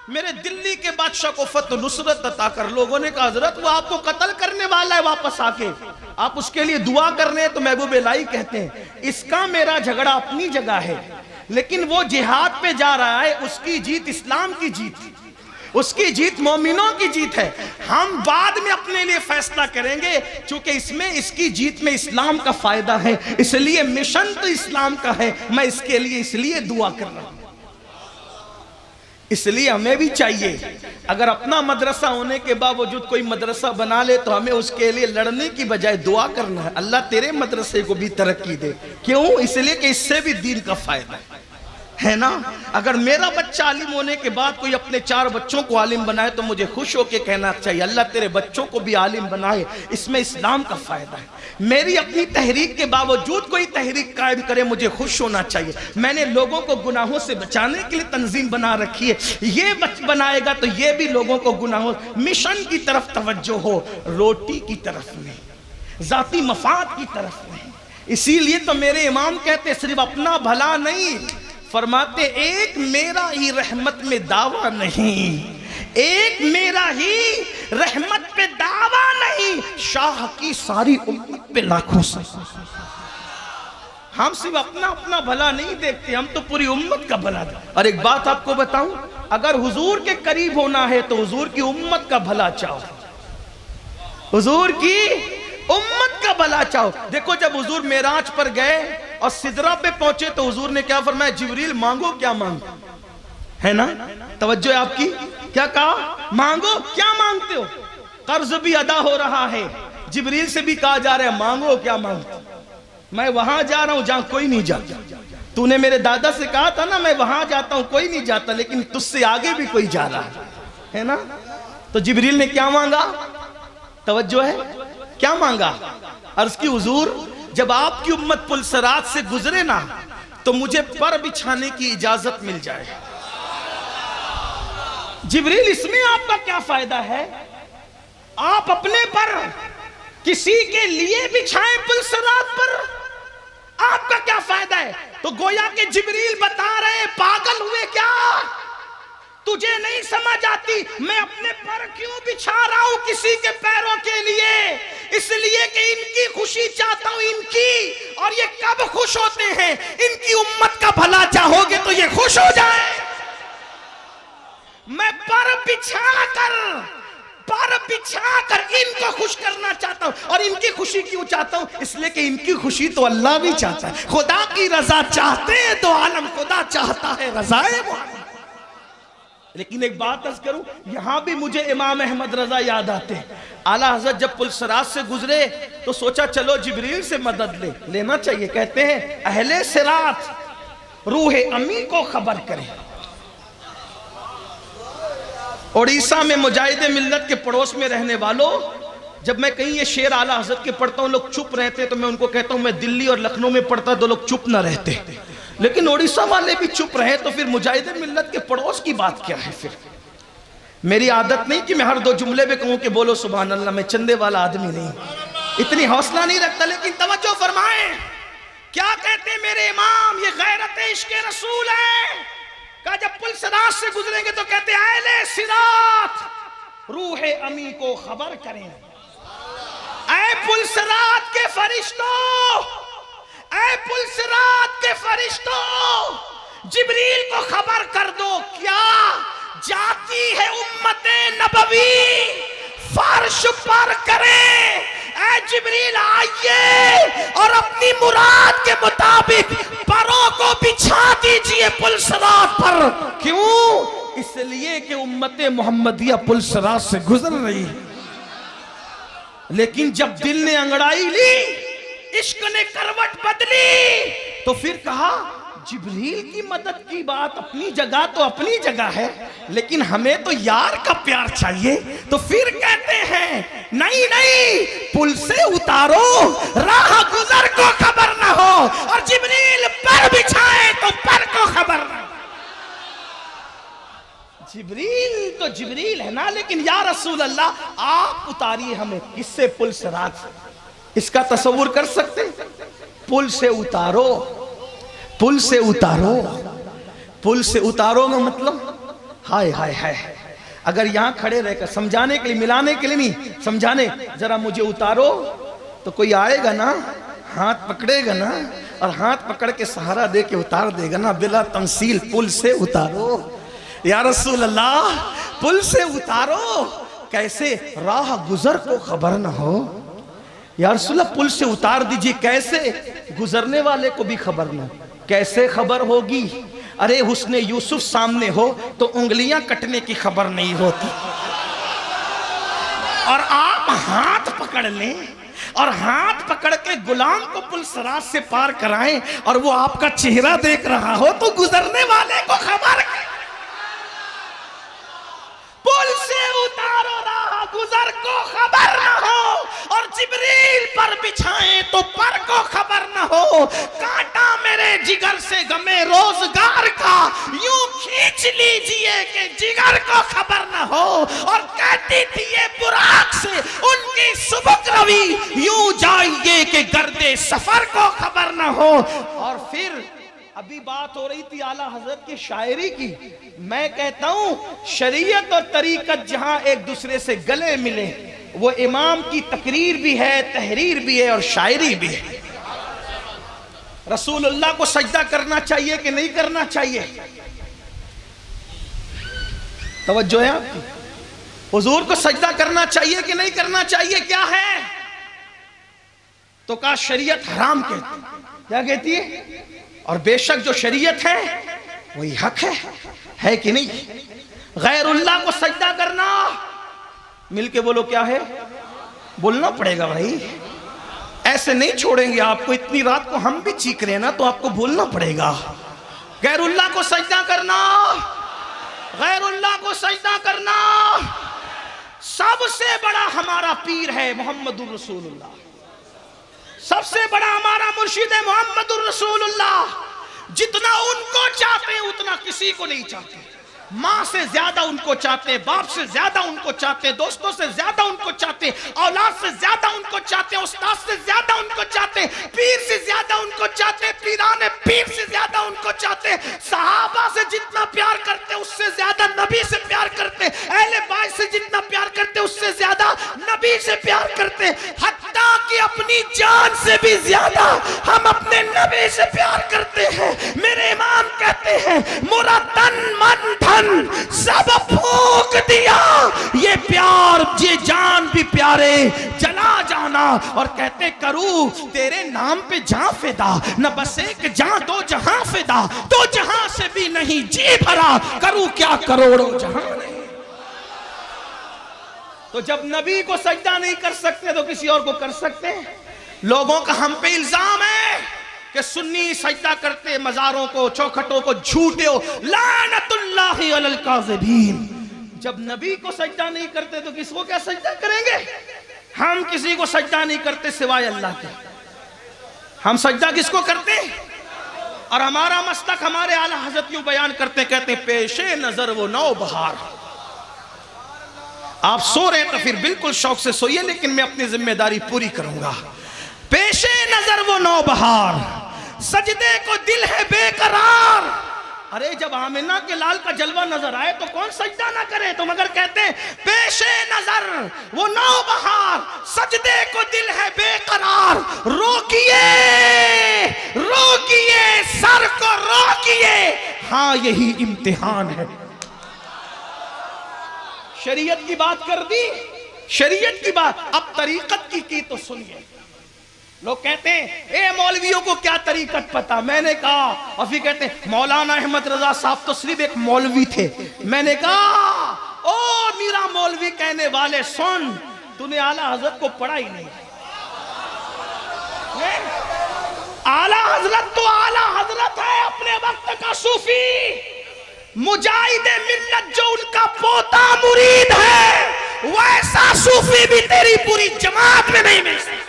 میرے دلی کے بادشاہ کو فتح نصرت عطا کر۔ لوگوں نے کہا حضرت وہ آپ کو قتل کرنے والا ہے واپس آ کے، آپ اس کے لیے دعا کرنے ہیں؟ تو محبوب الہی کہتے ہیں اس کا میرا جھگڑا اپنی جگہ ہے، لیکن وہ جہاد پہ جا رہا ہے، اس کی جیت اسلام کی جیت، اس کی جیت مومنوں کی جیت ہے۔ ہم بعد میں اپنے لیے فیصلہ کریں گے، چونکہ اس کی جیت میں اسلام کا فائدہ ہے، اس لیے مشن تو اسلام کا ہے، میں اس کے لیے اس لیے دعا کر رہا ہوں۔ اس لیے ہمیں بھی چاہیے اگر اپنا مدرسہ ہونے کے باوجود کوئی مدرسہ بنا لے تو ہمیں اس کے لیے لڑنے کی بجائے دعا کرنا ہے اللہ تیرے مدرسے کو بھی ترقی دے۔ کیوں؟ اس لیے کہ اس سے بھی دین کا فائدہ ہے نا۔ اگر میرا بچہ عالم ہونے کے بعد کوئی اپنے 4 بچوں کو عالم بنائے تو مجھے خوش ہو کے کہنا چاہیے اللہ تیرے بچوں کو بھی عالم بنائے، اس میں اسلام کا فائدہ ہے۔ میری اپنی تحریک کے باوجود کوئی تحریک قائم کرے مجھے خوش ہونا چاہیے۔ میں نے لوگوں کو گناہوں سے بچانے کے لیے تنظیم بنا رکھی ہے، یہ بنائے گا تو یہ بھی لوگوں کو گناہوں مشن کی طرف توجہ ہو، روٹی کی طرف نہیں، ذاتی مفاد کی طرف نہیں۔ اسی لیے تو میرے امام کہتے صرف اپنا بھلا نہیں، فرماتے ایک میرا ہی رحمت میں دعویٰ نہیں، ایک میرا ہی رحمت پہ دعویٰ نہیں، شاہ کی ساری امت پہ لاکھوں سے۔ ہم صرف اپنا اپنا بھلا نہیں دیکھتے، ہم تو پوری امت کا بھلا دیکھتے۔ اور ایک بات آپ کو بتاؤں، اگر حضور کے قریب ہونا ہے تو حضور کی امت کا بھلا چاہو، حضور کی امت کا بھلا چاہو۔ دیکھو جب حضور معراج پر گئے اور سدرہ پہ پہنچے تو حضور نے کیا فرمایا؟ جبریل مانگو کیا مانگو، ہے نا؟ توجہ ہے آپ کی؟ کیا کہا؟ مانگو کیا مانگتے ہو؟ قرض بھی ادا ہو رہا ہے، جبریل سے بھی کہا جا رہا ہے مانگو کیا مانگتے ہو؟ میں وہاں جا رہا ہوں جہاں کوئی نہیں جاتا، تو نے میرے دادا سے کہا تھا نا میں وہاں جاتا ہوں کوئی نہیں جاتا، لیکن تجھ سے آگے بھی کوئی جا رہا ہے نا؟ تو جبریل نے کیا مانگا؟ توجہ ہے؟ کیا مانگا؟ عرض کی حضور جب آپ کی امت پل صراط سے گزرے نا تو مجھے پر بچھانے کی اجازت مل جائے۔ جبریل اس میں آپ کا کیا فائدہ ہے؟ آپ اپنے پر کسی کے لیے بچھائیں پل صراط پر، آپ کا کیا فائدہ ہے؟ تو گویا کہ جبریل بتا رہے پاگل ہوئے کیا؟ تجھے نہیں سمجھ آتی میں اپنے پر کیوں بچھا رہا ہوں کسی کے پیروں کے لیے؟ اس لیے کہ ان کی خوشی چاہتا ہوں، ان کی، اور یہ کب خوش ہوتے ہیں؟ ان کی امت کا بھلا چاہو گے تو یہ خوش ہو جائے۔ میں پر بچھا کر ان کو خوش کرنا چاہتا ہوں، اور ان کی خوشی کیوں چاہتا ہوں؟ اس لیے کہ ان کی خوشی تو اللہ بھی چاہتا ہے۔ خدا کی رضا چاہتے ہیں تو عالم خدا چاہتا ہے رضائے محمد۔ لیکن ایک بات عرض کروں، یہاں بھی مجھے امام احمد رضا یاد آتے ہیں۔ اعلیٰ حضرت جب پل صراط سے گزرے تو سوچا چلو جبریل سے مدد لینا چاہیے۔ کہتے ہیں اہل صراط روح امی کو خبر کریں۔ اڑیسہ میں مجاہد ملت کے پڑوس میں رہنے والوں، جب میں کہیں یہ شعر اعلیٰ حضرت کے پڑھتا ہوں لوگ چپ رہتے تو میں ان کو کہتا ہوں میں دلی اور لکھنؤ میں پڑھتا تو لوگ چپ نہ رہتے، لیکن اڑیسہ والے بھی چپ رہے تو پھر مجاہد ملت کے پڑوس کی بات کیا ہے؟ پھر میری عادت نہیں کہ میں ہر دو جملے پہ کہوں کہ بولو سبحان اللہ، میں چندے والا آدمی نہیں، اتنی حوصلہ نہیں رکھتا، لیکن توجہ فرمائیں کیا کہتے ہیں میرے امام؟ یہ غیرت عشق رسول ہے۔ کہا جب پل صراط سے گزریں گے تو کہتے ہیں اہل صراط روح امی کو خبر کریں، اے پل صراط کے فرشتوں، اے پل صراط کے فرشتوں، جبریل کو خبر کر دو کیا جاتی ہے امت نبوی فرش پر کریں۔ اے جبریل آئیے اور اپنی مراد کے مطابق پروں کو بچھا دیجئے پل صراط پر۔ کیوں؟ اس لیے کہ امت محمدیہ پل صراط سے گزر رہی ہے۔ لیکن جب دل نے انگڑائی لی، عشق نے کروٹ بدلی، تو پھر کہا جبریل کی مدد کی بات اپنی جگہ تو اپنی جگہ ہے، لیکن ہمیں تو یار کا پیار چاہیے۔ تو پھر کہتے ہیں نہیں پل سے اتارو راہ گزر کو خبر نہ ہو، اور جبریل پر بچھائے تو پر کو خبر نہ ہو۔ جبریل تو جبریل ہے نا، لیکن یا رسول اللہ آپ اتاریے ہمیں کس سے؟ پل صراط سے۔ اس کا تصور کر سکتے؟ پل سے اتارو، پل سے اتارو، پل سے اتارو کا مطلب ہائے ہائے ہائے، اگر یہاں کھڑے رہ کر سمجھانے کے لیے، ملانے کے لیے نہیں، سمجھانے ذرا مجھے اتارو تو کوئی آئے گا نا، ہاتھ پکڑے گا نا، اور ہاتھ پکڑ کے سہارا دے کے اتار دے گا نا بلا تمثیل۔ پل سے اتارو یا رسول اللہ، پل سے اتارو، کیسے؟ راہ گزر کو خبر نہ ہو۔ یا رسول اللہ پل سے اتار دیجئے، کیسے؟ گزرنے والے کو بھی خبر نہ ہو۔ کیسے خبر ہوگی؟ ارے حسن یوسف سامنے ہو تو انگلیاں کٹنے کی خبر نہیں ہوتی، اور آپ ہاتھ پکڑ لیں اور ہاتھ پکڑ کے غلام کو پل صراط سے پار کرائیں اور وہ آپ کا چہرہ دیکھ رہا ہو تو گزرنے والے کو خبر۔ پل سے اتارو راہ گزر کو خبر نہ ہو، اور جبریل پر بچھائیں تو پر کو خبر نہ ہو۔ کانٹا میرے جگر سے غمِ روزگار کا یوں کھینچ لیجئے کہ جگر کو خبر نہ ہو، اور کہتی تھی یہ براق سے ان کی سبک روی یوں جائیے کہ گردِ سفر کو خبر نہ ہو۔ اور پھر ابھی بات ہو رہی تھی اعلیٰ حضرت کی شاعری کی. میں کہتا ہوں شریعت اور طریقت جہاں ایک دوسرے سے گلے ملے وہ امام کی تقریر بھی ہے، تحریر بھی ہے اور شاعری بھی ہے. رسول اللہ کو سجدہ کرنا چاہیے کہ نہیں کرنا چاہیے؟ توجہ ہے آپ کی؟ حضور کو سجدہ کرنا چاہیے کہ نہیں کرنا چاہیے؟ کیا ہے؟ تو کہا شریعت حرام کہتی. کیا کہتی ہے؟ اور بے شک جو شریعت ہے وہی حق ہے کہ نہیں؟ غیر اللہ کو سجدہ کرنا، مل کے بولو کیا ہے؟ بولنا پڑے گا بھائی، ایسے نہیں چھوڑیں گے آپ کو. اتنی رات کو ہم بھی چیخ رہے ہیں نا تو آپ کو بولنا پڑے گا. غیر اللہ کو سجدہ کرنا، غیر اللہ کو سجدہ کرنا. سب سے بڑا ہمارا پیر ہے محمد الرسول اللہ، سب سے بڑا ہمارا مرشد ہے محمد الرسول اللہ. جتنا ان کو چاہتے ہیں اتنا کسی کو نہیں چاہتے. ماں سے زیادہ ان کو چاہتے ہیں، باپ سے زیادہ ان کو چاہتے ہیں، دوستوں سے زیادہ ان کو چاہتے ہیں، اولاد سے زیادہ ان کو چاہتے ہیں، استاد سے زیادہ ان کو چاہتے ہیں، پیر سے زیادہ ان کو چاہتے ہیں، پیران پیر سے زیادہ ان کو چاہتے ہیں. صحابہ سے جتنا پیار کرتے ہیں اس سے زیادہ نبی سے پیار کرتے ہیں. اہل بیت سے جتنا پیار کرتے ہیں اس سے زیادہ نبی سے پیار کرتے ہیں. حتیٰ کہ اپنی جان سے بھی زیادہ ہم اپنے نبی سے پیار کرتے ہیں. میرے امام کہتے ہیں مرتن من دھن سب پھونک دیا، یہ پیار یہ جان بھی پیارے جلا جانا. اور کہتے کروں تیرے نام پہ جان فدا، نہ بس ایک جان دو جہاں فدا، دو جہاں سے بھی نہیں جی بھرا، کروں کیا کروڑوں جہاں نہیں. تو جب نبی کو سجدہ نہیں کر سکتے تو کسی اور کو کر سکتے ہیں؟ لوگوں کا ہم پہ الزام ہے کہ سنی سجدہ کرتے مزاروں کو، چوکھٹوں کو، جھوٹے ہو، لعنت اللہ علی الکاذبین. جب نبی کو سجدہ نہیں کرتے تو کس کو کیا سجدہ کریں گے؟ ہم کسی کو سجدہ نہیں کرتے سوائے اللہ کے. ہم سجدہ کس کو کرتے؟ اور ہمارا مسلک ہمارے اعلیٰ حضرت یوں بیان کرتے، کہتے ہیں پیش نظر وہ نو بہار. آپ سو رہے ہیں تو پھر بالکل شوق سے سوئیے، لیکن میں اپنی ذمہ داری پوری کروں گا. پیش نظر وہ نو بہار، سجدے کو دل ہے بے قرار. ارے جب آمنہ کے لال کا جلوہ نظر آئے تو کون سجدہ نہ کرے؟ تو مگر کہتے ہیں پیش نظر وہ نو بہار، سجدے کو دل ہے بے قرار. روکیے روکیے سر کو روکیے، ہاں یہی امتحان ہے. شریعت کی بات کر دی، شریعت کی بات. اب طریقت کی تو سنیے. لوگ کہتے ہیں اے مولویوں کو کیا طریقت پتا؟ میں نے کہا، اور پھر کہتے ہیں مولانا احمد رضا صاحب تو صرف ایک مولوی تھے. میں نے کہا او میرا مولوی کہنے والے سن، تو نے اعلیٰ حضرت کو پڑھا ہی نہیں. اعلیٰ حضرت تو اعلیٰ حضرت ہے، اپنے وقت کا صوفی مجاہد ملت جو ان کا پوتا مرید ہے، ویسا صوفی بھی تیری پوری جماعت میں نہیں مل سکتا.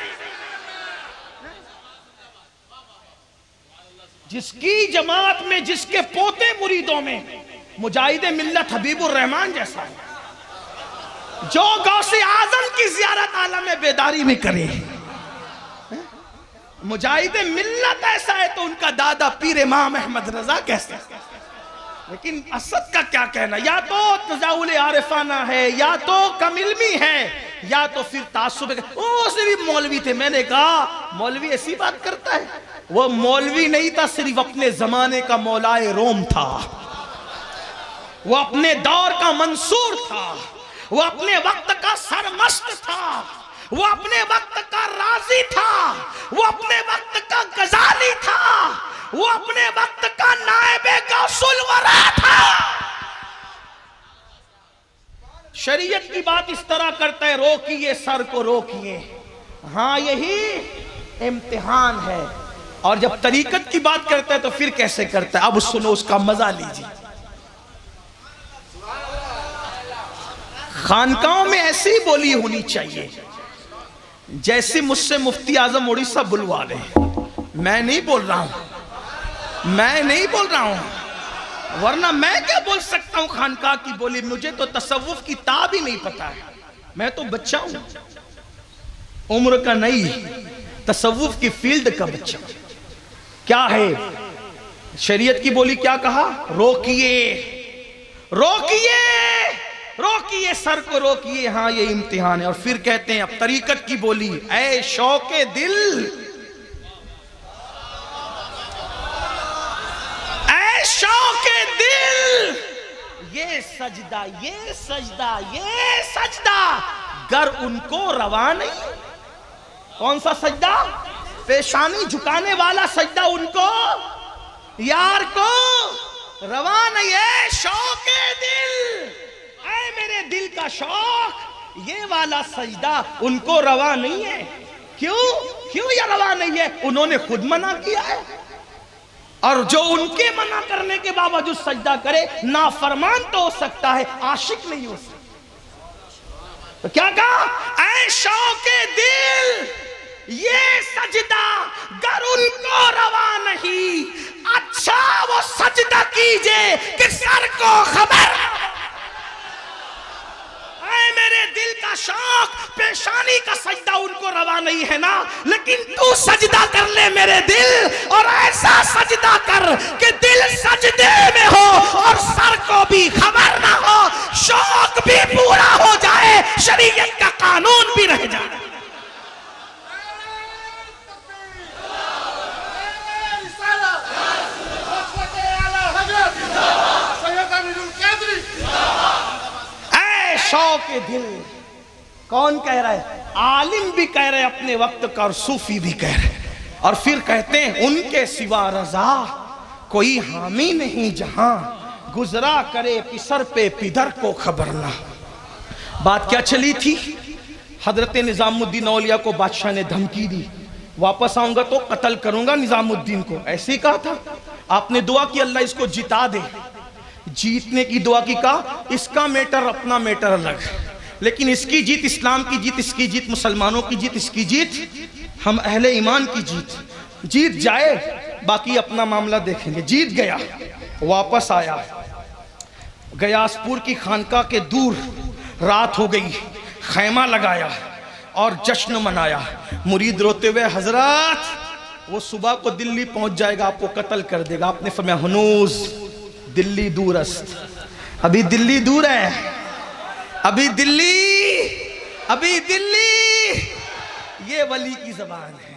جس کی جماعت میں جس کے پوتے مریدوں میں مجاہد ملت حبیب الرحمان جیسا ہے، جو غوث اعظم کی زیارت عالم بیداری میں کرے. مجاہد ملت ایسا ہے تو ان کا دادا پیر امام احمد رضا کیسا ہے. لیکن اسد کا کیا کہنا؟ یا تو تزاول عارفانہ ہے، یا تو کم علمی ہے، یا تو پھر تعصب ہے. وہ سے بھی مولوی تھے. میں نے کہا مولوی ایسی بات کرتا ہے؟ وہ مولوی نہیں تھا، صرف اپنے زمانے کا مولائے روم تھا. وہ اپنے دور کا منصور تھا، وہ اپنے وقت کا سرمست تھا، وہ اپنے وقت کا راضی تھا، وہ اپنے وقت کا غزالی تھا، وہ اپنے وقت کا نائب غوث الورا تھا. شریعت کی بات اس طرح کرتا ہے، روکیے سر کو روکیے، ہاں یہی امتحان ہے. اور جب طریقت کی بات کرتا ہے تو پھر کیسے کرتا ہے؟ اب سنو، اس کا مزہ لیجیے. خانقاہوں میں ایسی بولی ہونی چاہیے جیسی مجھ سے مفتی اعظم اڑیسہ بلوا رہے ہیں. میں نہیں بول رہا ہوں، میں نہیں بول رہا ہوں، ورنہ میں کیا بول سکتا ہوں خانقاہ کی بولی؟ مجھے تو تصوف کی تاب ہی نہیں پتا ہے. میں تو بچہ ہوں، عمر کا نہیں، تصوف کی فیلڈ کا بچہ. کیا ہے شریعت کی بولی کیا کہا؟ روکیے روکیے روکیے، سر کو روکیے، ہاں یہ امتحان ہے۔ اور پھر کہتے ہیں اب طریقت کی بولی، اے شوق دل، اے شوق دل، یہ سجدہ یہ سجدہ یہ سجدہ گر ان کو روا نہیں۔ کون سا سجدہ؟ پیشانی جھکانے والا سجدہ ان کو، یار کو روا نہیں ہے۔ شوق دل، اے میرے دل کا شوق، یہ والا سجدہ ان کو روا نہیں ہے۔ کیوں یہ روا نہیں ہے؟ انہوں نے خود منع کیا ہے، اور جو ان کے منع کرنے کے باوجود سجدہ کرے، نافرمان تو ہو سکتا ہے، عاشق نہیں ہو سکتا۔ تو کیا کہا؟ اے شوق دل، یہ سجدہ گر ان کو روا نہیں، اچھا وہ سجدہ کیجئے کہ سر کو خبر۔ اے میرے دل کا شوق، پیشانی کا سجدہ ان کو روا نہیں ہے نا، لیکن تو سجدہ کر لے میرے دل، اور ایسا سجدہ کر کہ دل سجدے میں ہو اور سر کو بھی خبر نہ ہو، شوق بھی پورا ہو جائے، شریعت کا قانون بھی رہ جائے۔ شوق دل کون کہہ رہا ہے؟ عالم بھی کہہ رہے اپنے وقت کا، اور صوفی بھی کہہ رہے، اور پھر کہتے ہیں ان کے سوا رضا کوئی حامی نہیں جہاں، گزرا کرے پسر پہ پدر کو خبر نہ۔ بات کیا چلی تھی؟ حضرت نظام الدین اولیاء کو بادشاہ نے دھمکی دی، واپس آؤں گا تو قتل کروں گا نظام الدین کو، ایسے ہی کہا تھا۔ آپ نے دعا کی اللہ اس کو جتا دے، جیتنے کی دعا کی، کہا اس کا میٹر اپنا میٹر الگ، لیکن اس کی جیت اسلام کی جیت، اس کی جیت مسلمانوں کی جیت، اس کی جیت ہم اہل ایمان کی جیت، جیت جائے باقی اپنا معاملہ دیکھیں گے۔ جیت گیا، واپس آیا، گیاس پور کی خانقاہ کے دور رات ہو گئی، خیمہ لگایا اور جشن منایا۔ مرید روتے ہوئے حضرات وہ صبح کو دلی پہنچ جائے گا، آپ کو قتل کر دے گا۔ آپ نے فرمایا ہنوز دلی دور است، ابھی دلی دور ہے، ابھی دلی۔ یہ ولی کی زبان ہے۔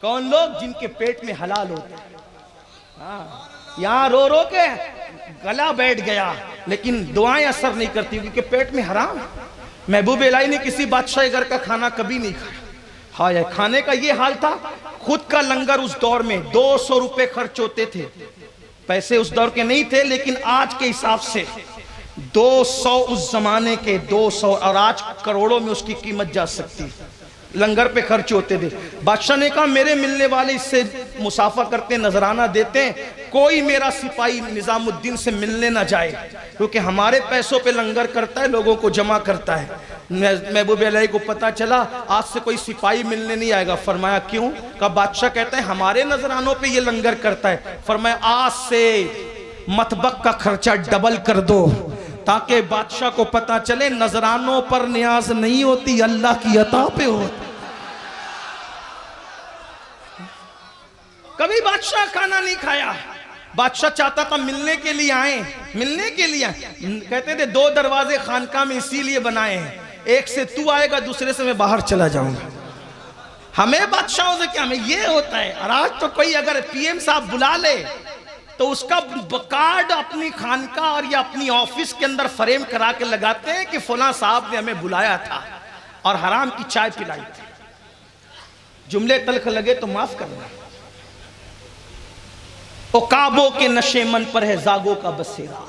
کون لوگ؟ جن کے پیٹ میں حلال ہوتا ہے، یہاں رو رو کے گلا بیٹھ گیا لیکن دعائیں اثر نہیں کرتی کیونکہ پیٹ میں حرام۔ محبوب الہی نے کسی بادشاہ گھر کا کھانا کبھی نہیں کھایا۔ ہاں، کھانے کا یہ حال تھا، خود کا لنگر اس دور میں 200 روپے خرچ ہوتے تھے، پیسے اس دور کے نہیں تھے لیکن آج کے حساب سے 200 اس زمانے کے 200، اور آج کروڑوں میں اس کی قیمت جا سکتی، لنگر پہ خرچ ہوتے تھے۔ بادشاہ نے کہا میرے ملنے والے اس سے مسافہ کرتے ہیں، نذرانہ دیتے ہیں، کوئی میرا سپاہی نظام الدین سے ملنے نہ جائے کیونکہ ہمارے پیسوں پہ لنگر کرتا ہے، لوگوں کو جمع کرتا ہے۔ محبوب الہی کو پتا چلا آج سے کوئی سپاہی ملنے نہیں آئے گا۔ فرمایا کیوں؟ کہا بادشاہ کہتا ہے ہمارے نذرانوں پہ یہ لنگر کرتا ہے۔ فرمایا آج سے مطبخ کا خرچہ ڈبل کر دو تاکہ بادشاہ کو پتا چلے نذرانوں پر نیاز نہیں ہوتی، اللہ کی عطا پہ ہوتی۔ کبھی بادشاہ کھانا نہیں کھایا، بادشاہ چاہتا تھا ملنے کے لیے آئیں، ملنے کے لیے آئیں۔ کہتے تھے 2 دروازے خانقاہ میں اسی لیے بنائے ہیں، ایک سے تو آئے گا، دوسرے سے میں باہر چلا جاؤں گا۔ ہمیں بادشاہوں سے کیا، ہمیں یہ ہوتا ہے۔ اور آج تو کوئی اگر پی ایم صاحب بلا لے تو اس کا کارڈ اپنی خانقاہ اور یا اپنی آفس کے اندر فریم کرا کے لگاتے ہیں کہ فلاں صاحب نے ہمیں بلایا تھا اور حرام کی چائے پلائی تھی۔ جملے تلخ لگے تو معاف کرنا۔ عقابوں کے نشے من پر ہے زاگوں کا بسیرا۔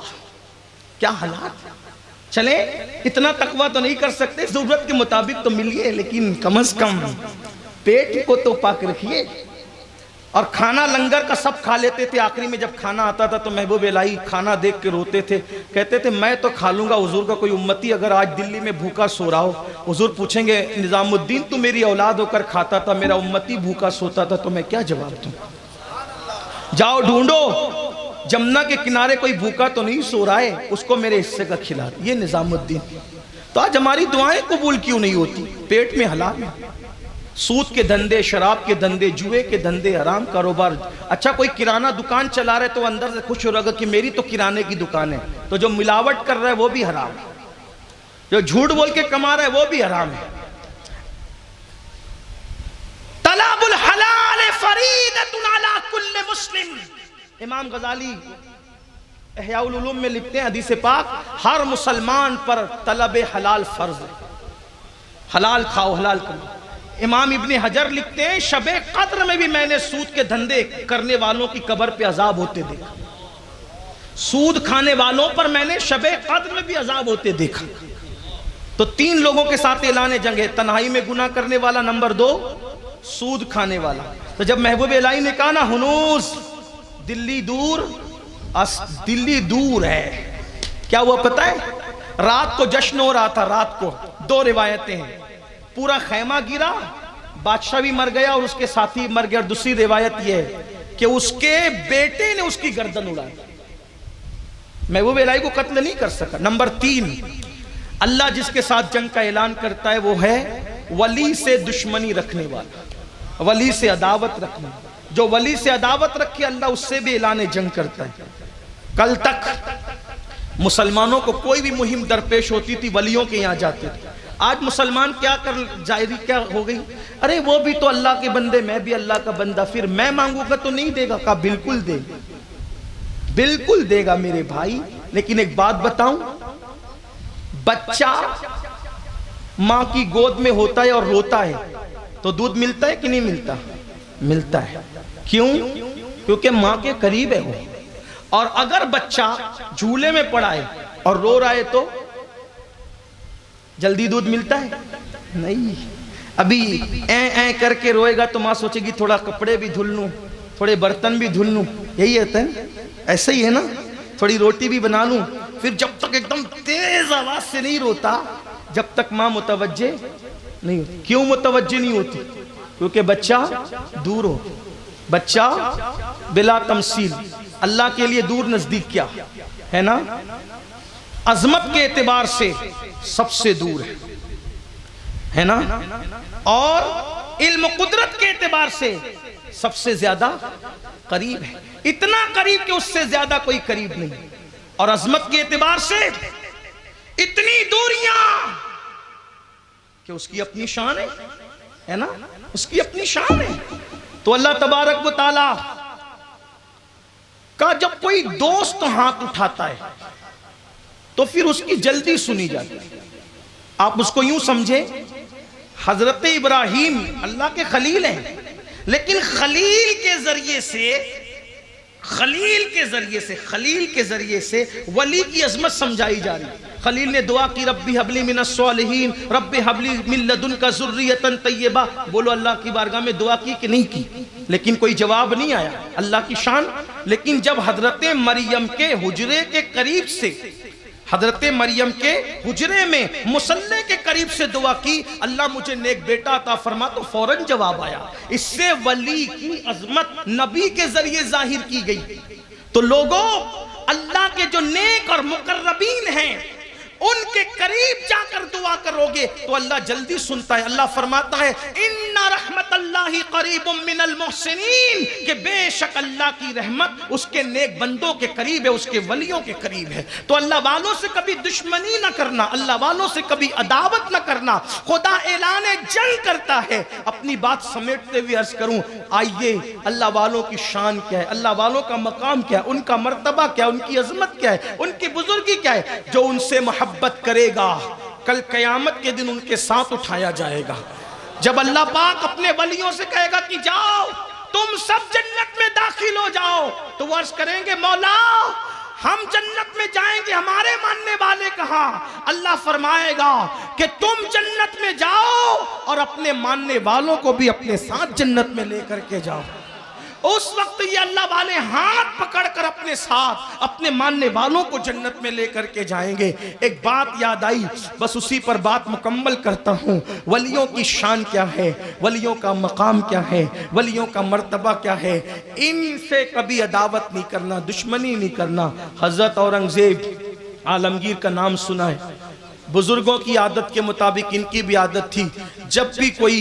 کیا حالات، چلیں اتنا تقویٰ تو نہیں کر سکتے، ضرورت کے مطابق تو ملیے لیکن کم از کم پیٹ کو تو پاک رکھیے۔ اور کھانا لنگر کا سب کھا لیتے تھے، آخری میں جب کھانا آتا تھا تو محبوب الہی کھانا دیکھ کے روتے تھے، کہتے تھے میں تو کھا لوں گا، حضور کا کوئی امتی اگر آج دلی میں بھوکا سو رہا ہو، حضور پوچھیں گے نظام الدین تو میری اولاد ہو کر کھاتا تھا، میرا امتی بھوکا سوتا تھا، تو میں کیا جواب دوں؟ جاؤ ڈھونڈو جمنا کے کنارے کوئی بھوکا تو نہیں سو رہا ہے، اس کو میرے حصے کا کھلا دیں۔ یہ نظام الدین۔ تو آج ہماری دعائیں قبول کیوں نہیں ہوتی؟ پیٹ میں حلال ہے۔ سود کے دھندے، شراب کے دھندے، جوئے کے دھندے، حرام کاروبار. اچھا کوئی کرانہ دکان چلا رہے تو اندر سے خوش ہو رہا کہ میری تو کرانے کی دکان ہے، تو جو ملاوٹ کر رہا ہے وہ بھی حرام ہے، جو جھوٹ بول کے کما رہا ہے وہ بھی حرام ہے. طلب الحلال فریضۃ علی کل مسلم. امام غزالی احیاء العلوم میں لکھتے ہیں حدیث پاک، ہر مسلمان پر طلب حلال فرض ہے. حلال کھاؤ، حلال کماؤ. امام ابن حجر لکھتے ہیں شب قدر میں بھی میں نے سود کے دھندے کرنے والوں کی قبر پہ عذاب ہوتے دیکھا. سود کھانے والوں پر میں نے شب قدر میں بھی عذاب ہوتے دیکھا. تو 3 لوگوں کے ساتھ اعلان جنگ ہے. تنہائی میں گناہ کرنے والا، نمبر 2 سود کھانے والا. تو جب محبوب الہی نے کہا نا ہنوز دلی دور ہے، کیا ہوا پتہ ہے؟ رات کو جشن ہو رہا تھا. رات کو 2 روایتیں ہیں. پورا خیمہ گرا، بادشاہ بھی مر گیا اور اس کے ساتھی مر گیا. اور دوسری روایت یہ ہے کہ اس کے بیٹے نے اس کی گردن اڑائی. محبوب الہی کو قتل نہیں کر سکا. نمبر 3 اللہ جس کے ساتھ جنگ کا اعلان کرتا ہے وہ ہے ولی سے دشمنی رکھنے والا، ولی سے عداوت رکھنے. جو ولی سے عداوت رکھے اللہ اس سے بھی اعلان جنگ کرتا ہے. کل تک مسلمانوں کو کوئی بھی مہم درپیش ہوتی تھی ولیوں کے یہاں جاتے تھے. آج مسلمان کیا کر جائری کیا ہو گئی؟ ارے وہ بھی تو اللہ کے بندے، میں بھی اللہ کا بندہ، پھر میں مانگوں گا تو نہیں دے گا. کہا بالکل دے گا، بالکل دے گا میرے بھائی. لیکن ایک بات بتاؤں، بچہ ماں کی گود میں ہوتا ہے اور روتا ہے تو دودھ ملتا ہے کہ نہیں ملتا؟ ملتا ہے. کیوں؟ کیونکہ ماں کے قریب ہے وہ. اور اگر بچہ جھولے میں پڑا ہے اور رو رہا ہے تو جلدی دودھ ملتا ہے؟ نہیں. ابھی اے کر کے روئے گا تو ماں سوچے گی تھوڑا کپڑے بھی دھل لوں، تھوڑے برتن بھی دھل لوں. یہی ہوتا ہے، ایسا ہی ہے نا. تھوڑی روٹی بھی بنا لوں. پھر جب تک ایک دم تیز آواز سے نہیں روتا جب تک ماں متوجہ نہیں ہوتی. کیوں متوجہ نہیں ہوتی؟ کیونکہ بچہ دور ہو. بچہ بلا تمثیل اللہ کے لیے دور نزدیک کیا ہے نا، عظمت کے اعتبار سے سب سے دور ہے نا، اور علم قدرت کے اعتبار سے سب سے زیادہ قریب ہے. اتنا قریب کہ اس سے زیادہ کوئی قریب نہیں. اور عظمت کے اعتبار سے اتنی دوریاں کہ اس کی اپنی شان ہے نا، اس کی اپنی شان ہے. تو اللہ تبارک و تعالی کا جب کوئی دوست ہاتھ اٹھاتا ہے تو پھر اس کی جلدی سنی جاتی ہے. آپ اس کو یوں سمجھیں، حضرت ابراہیم اللہ کے خلیل ہیں، لیکن خلیل کے ذریعے سے ولی کی عظمت سمجھائی جا رہی ہے. خلیل نے دعا کی ربی حب لی من الصالحین، ربی حب لی من لدنک ذریۃ طیبہ. بولو اللہ کی بارگاہ میں دعا کی کہ نہیں کی؟ لیکن کوئی جواب نہیں آیا. اللہ کی شان. لیکن جب حضرت مریم کے حجرے کے قریب سے، حضرت مریم کے حجرے میں مصلی کے قریب سے دعا کی اللہ مجھے نیک بیٹا عطا فرما، تو فوراً جواب آیا. اس سے ولی کی عظمت نبی کے ذریعے ظاہر کی گئی. تو لوگوں، اللہ کے جو نیک اور مقربین ہیں ان کے قریب جا کر دعا کرو گے تو اللہ جلدی سنتا ہے. اللہ فرماتا ہے ان رحمت اللہ قریب من المحسنین، کہ بے شک اللہ کی رحمت اس کے نیک بندوں کے قریب ہے، اس کے ولیوں کے قریب ہے. تو اللہ والوں سے کبھی دشمنی نہ کرنا، اللہ والوں سے کبھی عداوت نہ کرنا. خدا اعلان جنگ کرتا ہے. اپنی بات سمیٹتے ہوئے عرض کروں، آئیے اللہ والوں کی شان کیا ہے، اللہ والوں کا مقام کیا ہے، ان کا مرتبہ کیا ہے، ان کی عظمت کیا ہے، ان کی بزرگی کیا ہے. جو ان سے محبت کرے گا کل قیامت کے دن ان کے ساتھ اٹھایا جائے گا. جب اللہ پاک اپنے ولیوں سے کہے گا کہ جاؤ تم سب جنت میں داخل ہو جاؤ، تو وہ عرض کریں گے مولا ہم جنت میں جائیں گے، ہمارے ماننے والے کہاں؟ اللہ فرمائے گا کہ تم جنت میں جاؤ اور اپنے ماننے والوں کو بھی اپنے ساتھ جنت میں لے کر کے جاؤ. اس وقت یہ اللہ والے ہاتھ پکڑ کر اپنے ساتھ اپنے ماننے والوں کو جنت میں لے کر کے جائیں گے. ایک بات یاد آئی، بس اسی پر بات مکمل کرتا ہوں. ولیوں کی شان کیا ہے، ولیوں کا مقام کیا ہے، ولیوں کا مرتبہ کیا ہے. ان سے کبھی عداوت نہیں کرنا، دشمنی نہیں کرنا. حضرت اورنگزیب عالمگیر کا نام سنا ہے. بزرگوں کی عادت کے مطابق ان کی بھی عادت تھی، جب بھی کوئی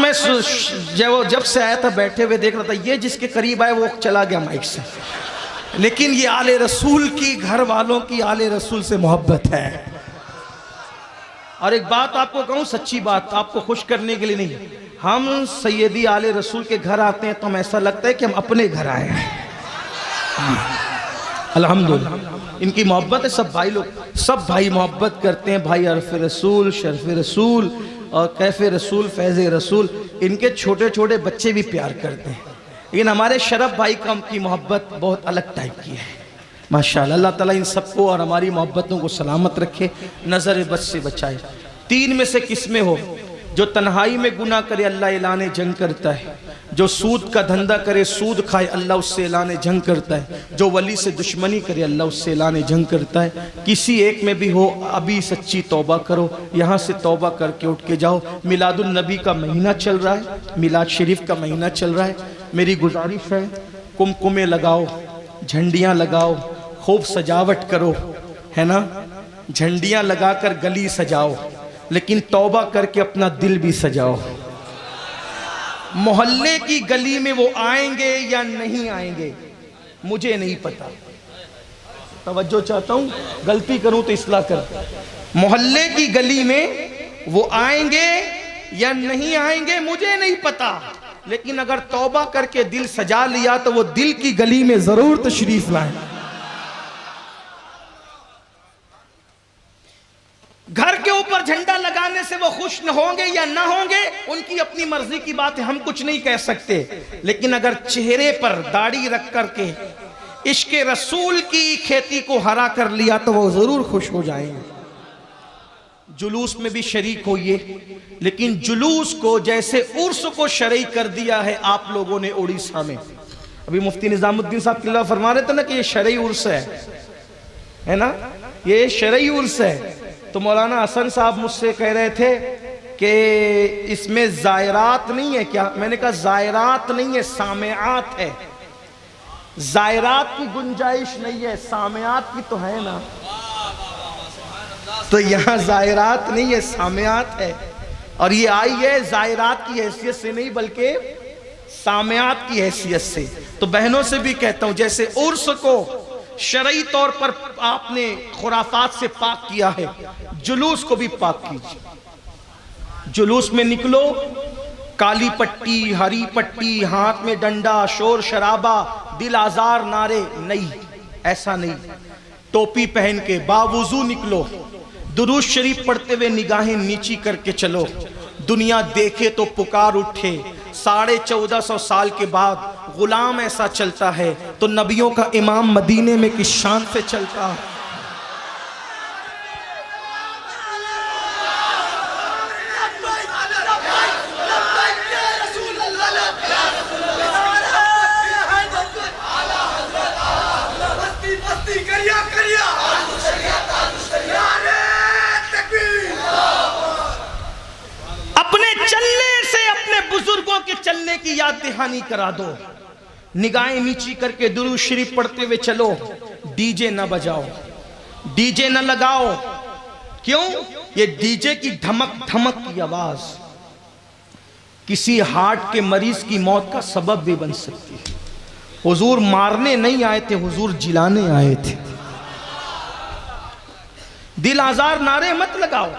میں جب سے آیا تھا بیٹھے ہوئے دیکھ رہا تھا، یہ جس کے قریب آئے وہ چلا گیا مائک سے، لیکن یہ آل رسول کی، گھر والوں کی آل رسول سے محبت ہے۔ اور ایک بات آپ کو کہوں، سچی بات، آپ کو خوش کرنے کے لیے نہیں، ہم سیدی آل رسول کے گھر آتے ہیں تو ہم ایسا لگتا ہے کہ ہم اپنے گھر آئے ہیں۔ الحمدللہ ان کی محبت ہے، سب بھائی لوگ، سب بھائی محبت کرتے ہیں، بھائی عرف رسول، شرف رسول اور کیف رسول، فیض رسول، ان کے چھوٹے چھوٹے بچے بھی پیار کرتے ہیں، لیکن ہمارے شرف بھائی کا کی محبت بہت الگ ٹائپ کی ہے۔ ماشاءاللہ، اللہ تعالیٰ ان سب کو اور ہماری محبتوں کو سلامت رکھے، نظر بد سے بچائے۔ تین میں سے کس میں ہو؟ جو تنہائی میں گناہ کرے اللہ اعلان جنگ کرتا ہے، جو سود کا دھندہ کرے سود کھائے اللہ اس سے اعلان جنگ کرتا ہے، جو ولی سے دشمنی کرے اللہ اس سے اعلان جنگ کرتا ہے۔ کسی ایک میں بھی ہو ابھی سچی توبہ کرو، یہاں سے توبہ کر کے اٹھ کے جاؤ۔ میلاد النبی کا مہینہ چل رہا ہے، میلاد شریف کا مہینہ چل رہا ہے، میری گزارش ہے کمکمے لگاؤ، جھنڈیاں لگاؤ، خوب سجاوٹ کرو، ہے نا، جھنڈیاں لگا کر گلی سجاؤ، لیکن توبہ کر کے اپنا دل بھی سجاؤ۔ محلے کی گلی میں وہ آئیں گے یا نہیں آئیں گے مجھے نہیں پتا، توجہ چاہتا ہوں، غلطی کروں تو اصلاح کر۔ محلے کی گلی میں وہ آئیں گے یا نہیں آئیں گے مجھے نہیں پتا، لیکن اگر توبہ کر کے دل سجا لیا تو وہ دل کی گلی میں ضرور تشریف لائیں۔ گھر کے اوپر جھنڈا لگانے سے وہ خوش نہ ہوں گے یا نہ ہوں گے ان کی اپنی مرضی کی بات ہے، ہم کچھ نہیں کہہ سکتے، لیکن اگر چہرے پر داڑھی رکھ کر کے عشق رسول کی کھیتی کو ہرا کر لیا تو وہ ضرور خوش ہو جائیں گے۔ جلوس میں بھی شریک ہوئیے، لیکن جلوس کو جیسے عرس کو شرعی کر دیا ہے آپ لوگوں نے اڑیسہ میں، ابھی مفتی نظام الدین صاحب قلعہ فرما رہے تھے نا کہ یہ شرعی عرس ہے نا، یہ شرعی عرس ہے، تو مولانا حسن صاحب مجھ سے کہہ رہے تھے کہ اس میں زائرات نہیں ہے کیا؟ میں نے کہا زائرات نہیں ہے، سامعات ہے، زائرات کی گنجائش نہیں ہے، سامعات کی تو ہے نا، تو یہاں زائرات نہیں ہے، سامعات ہے، اور یہ آئی ہے زائرات کی حیثیت سے نہیں بلکہ سامعات کی حیثیت سے۔ تو بہنوں سے بھی کہتا ہوں جیسے عرس کو شرعی طور پر آپ نے خرافات سے پاک کیا ہے، جلوس کو بھی پاک کیجئے۔ جلوس میں نکلو، کالی پٹی، ہری پٹی، ہاتھ میں ڈنڈا، شور شرابہ، دل آزار نعرے نہیں، ایسا نہیں۔ ٹوپی پہن کے باوضو نکلو، درود شریف پڑھتے ہوئے نگاہیں نیچی کر کے چلو، دنیا دیکھے تو پکار اٹھے۔ 1450 سال کے بعد غلام ایسا چلتا ہے تو نبیوں کا امام مدینے میں کس شان سے چلتا ہے۔ بزرگوں کے چلنے کی یاد دہانی کرا دو، نگاہیں نیچی کر کے درود شریف پڑھتے ہوئے چلو، ڈی جے نہ بجاؤ، ڈی جے نہ لگاؤ، کیوں؟ یہ ڈی جے کی دھمک دھمک کی آواز کسی ہارٹ کے مریض کی موت کا سبب بھی بن سکتی ہے۔ حضور مارنے نہیں آئے تھے، حضور جلانے آئے تھے۔ دل آزار نعرے مت لگاؤ،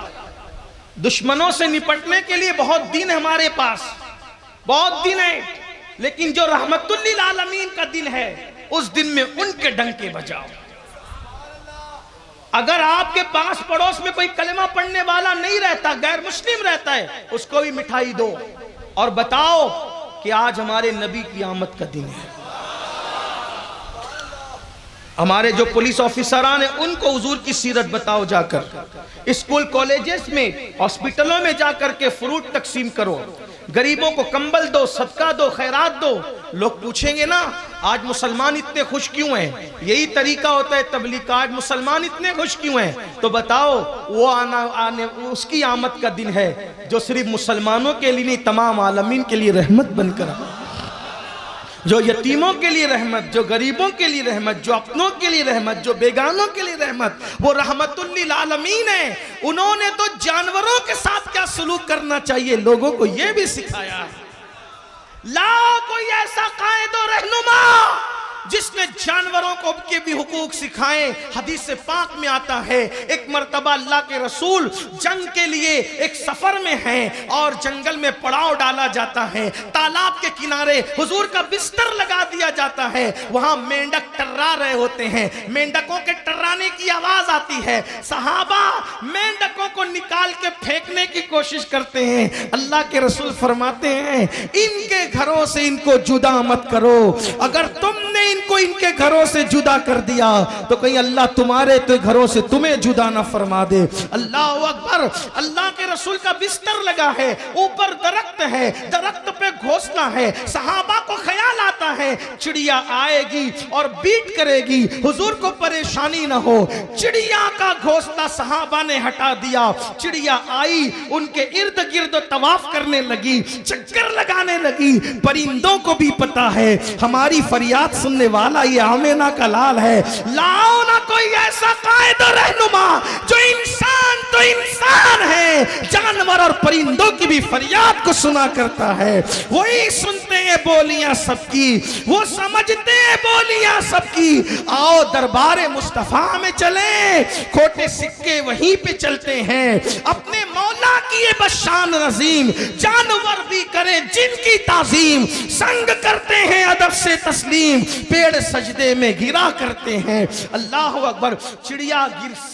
دشمنوں سے نپٹنے کے لیے بہت دن ہے ہمارے پاس، بہت دن ہے، لیکن جو رحمت للعالمین کا دن ہے اس دن میں ان کے ڈنکے بجاؤ۔ اگر آپ کے پاس پڑوس میں کوئی کلمہ پڑھنے والا نہیں رہتا، غیر مسلم رہتا ہے، اس کو بھی مٹھائی دو اور بتاؤ کہ آج ہمارے نبی کی آمد کا دن ہے۔ ہمارے جو پولیس آفیسران ہیں ان کو حضور کی سیرت بتاؤ، جا کر اسکول کالجز میں ہاسپٹلوں میں جا کر کے فروٹ تقسیم کرو، غریبوں کو کمبل دو، صدقہ دو، خیرات دو۔ لوگ پوچھیں گے نا آج مسلمان اتنے خوش کیوں ہیں، یہی طریقہ ہوتا ہے تبلیغ کا، آج مسلمان اتنے خوش کیوں ہیں، تو بتاؤ وہ اس کی آمد کا دن ہے جو صرف مسلمانوں کے لیے نہیں تمام عالمین کے لیے رحمت بن کر۔ جو یتیموں کے لیے رحمت، جو غریبوں کے لیے رحمت، جو اپنوں کے لیے رحمت، جو بیگانوں کے لیے رحمت، وہ رحمت للعالمین ہے۔ انہوں نے تو جانوروں کے ساتھ کیا سلوک کرنا چاہیے لوگوں کو یہ بھی سکھایا ہے۔ لا کوئی ایسا قائد و رہنما جس نے جانوروں کو کے بھی حقوق سکھائیں۔ حدیث پاک میں آتا ہے ایک مرتبہ اللہ کے رسول جنگ کے لیے ایک سفر میں ہیں اور جنگل میں پڑاؤ ڈالا جاتا ہے، تالاب کے کنارے حضور کا بستر لگا دیا جاتا ہے، وہاں مینڈک ٹرا رہے ہوتے ہیں، مینڈکوں کے ٹرانے کی آواز آتی ہے، صحابہ مینڈکوں کو نکال کے پھینکنے کی کوشش کرتے ہیں، اللہ کے رسول فرماتے ہیں ان کے گھروں سے ان کو جدا مت کرو، اگر تم نے ان کو ان کے گھروں سے جدا کر دیا تو کہیں اللہ تمہارے تو گھروں سے تمہیں جدا نہ فرما دے۔ اللہ اکبر۔ اللہ کے رسول کا بستر لگا ہے، اوپر درخت ہے، درخت پہ گھونسلہ ہے، صحابہ کو خیال آتا ہے چڑیا آئے گی اور بیٹ کرے گی، حضور کو پریشانی نہ ہو، چڑیا کا گھونسلہ صحابہ نے ہٹا دیا، چڑیا آئی ان کے ارد گرد طواف کرنے لگی، چکر لگانے لگی۔ پرندوں کو بھی پتا ہے ہماری فریاد سننے والا یہ آمینہ کا لال ہے، لاؤ نہ کوئی ایسا قائد و رہنما جو انسان تو انسان ہے، جانور اور پرندوں کی بھی فریاد کو سنا کرتا ہے، وہی سنتے ہیں بولیاں سب کی، وہ سمجھتے ہیں بولیاں سب کی۔ آؤ دربار مصطفیٰ میں چلیں، کھوٹے سکے وہیں پہ چلتے ہیں، اپنے مولا کی یہ بشان عظیم، جانور بھی کریں جن کی تعظیم، سنگ کرتے ہیں ادب سے تسلیم، پیڑ سجدے میں گرا کرتے ہیں۔ اللہ اکبر۔ چڑیا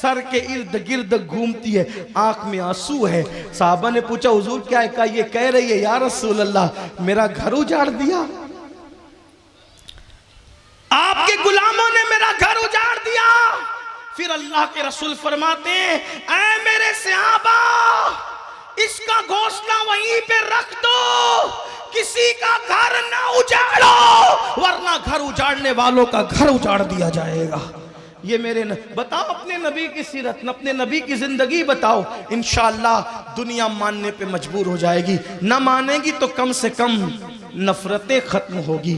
سر کے ارد گرد گھومتی ہے، آنکھ میں آنسو ہے۔ صحابہ نے پوچھا حضور کیا ہے؟ کہا یہ کہہ رہی ہے یا رسول اللہ میرا گھر اجاڑ دیا، آپ کے غلاموں نے میرا گھر اجاڑ دیا۔ پھر اللہ کے رسول فرماتے ہیں اے میرے صحابہ اس کا گھونسلہ وہیں پہ رکھ دو، کسی کا گھر نہ اجاڑو ورنہ گھر اجاڑنے والوں کا گھر اجاڑ دیا جائے گا۔ یہ میرے بتاؤ اپنے نبی کی سیرت، اپنے نبی کی زندگی بتاؤ، انشاءاللہ دنیا ماننے پہ مجبور ہو جائے گی، نہ مانے گی تو کم سے کم نفرتیں ختم ہوگی۔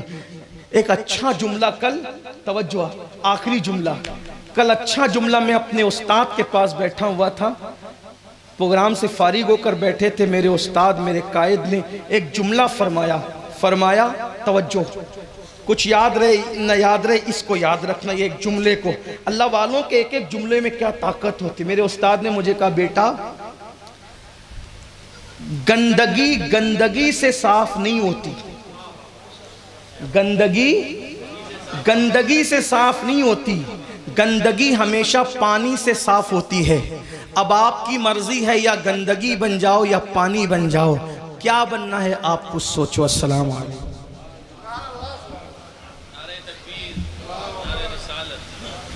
ایک اچھا جملہ کل، توجہ آخری جملہ، کل اچھا جملہ میں اپنے استاد کے پاس بیٹھا ہوا تھا، پروگرام سے فارغ ہو کر بیٹھے تھے، میرے استاد میرے قائد نے ایک جملہ فرمایا توجہ، کچھ یاد رہے نہ یاد رہے اس کو یاد رکھنا، یہ ایک جملے کو، اللہ والوں کے ایک ایک جملے میں کیا طاقت ہوتی۔ میرے استاد نے مجھے کہا بیٹا گندگی سے صاف نہیں ہوتی، گندگی سے صاف نہیں ہوتی، گندگی ہمیشہ پانی سے صاف ہوتی ہے۔ اب آپ کی مرضی ہے یا گندگی بن جاؤ یا پانی بن جاؤ، کیا بننا ہے آپ کو سوچو۔ السلام علیکم۔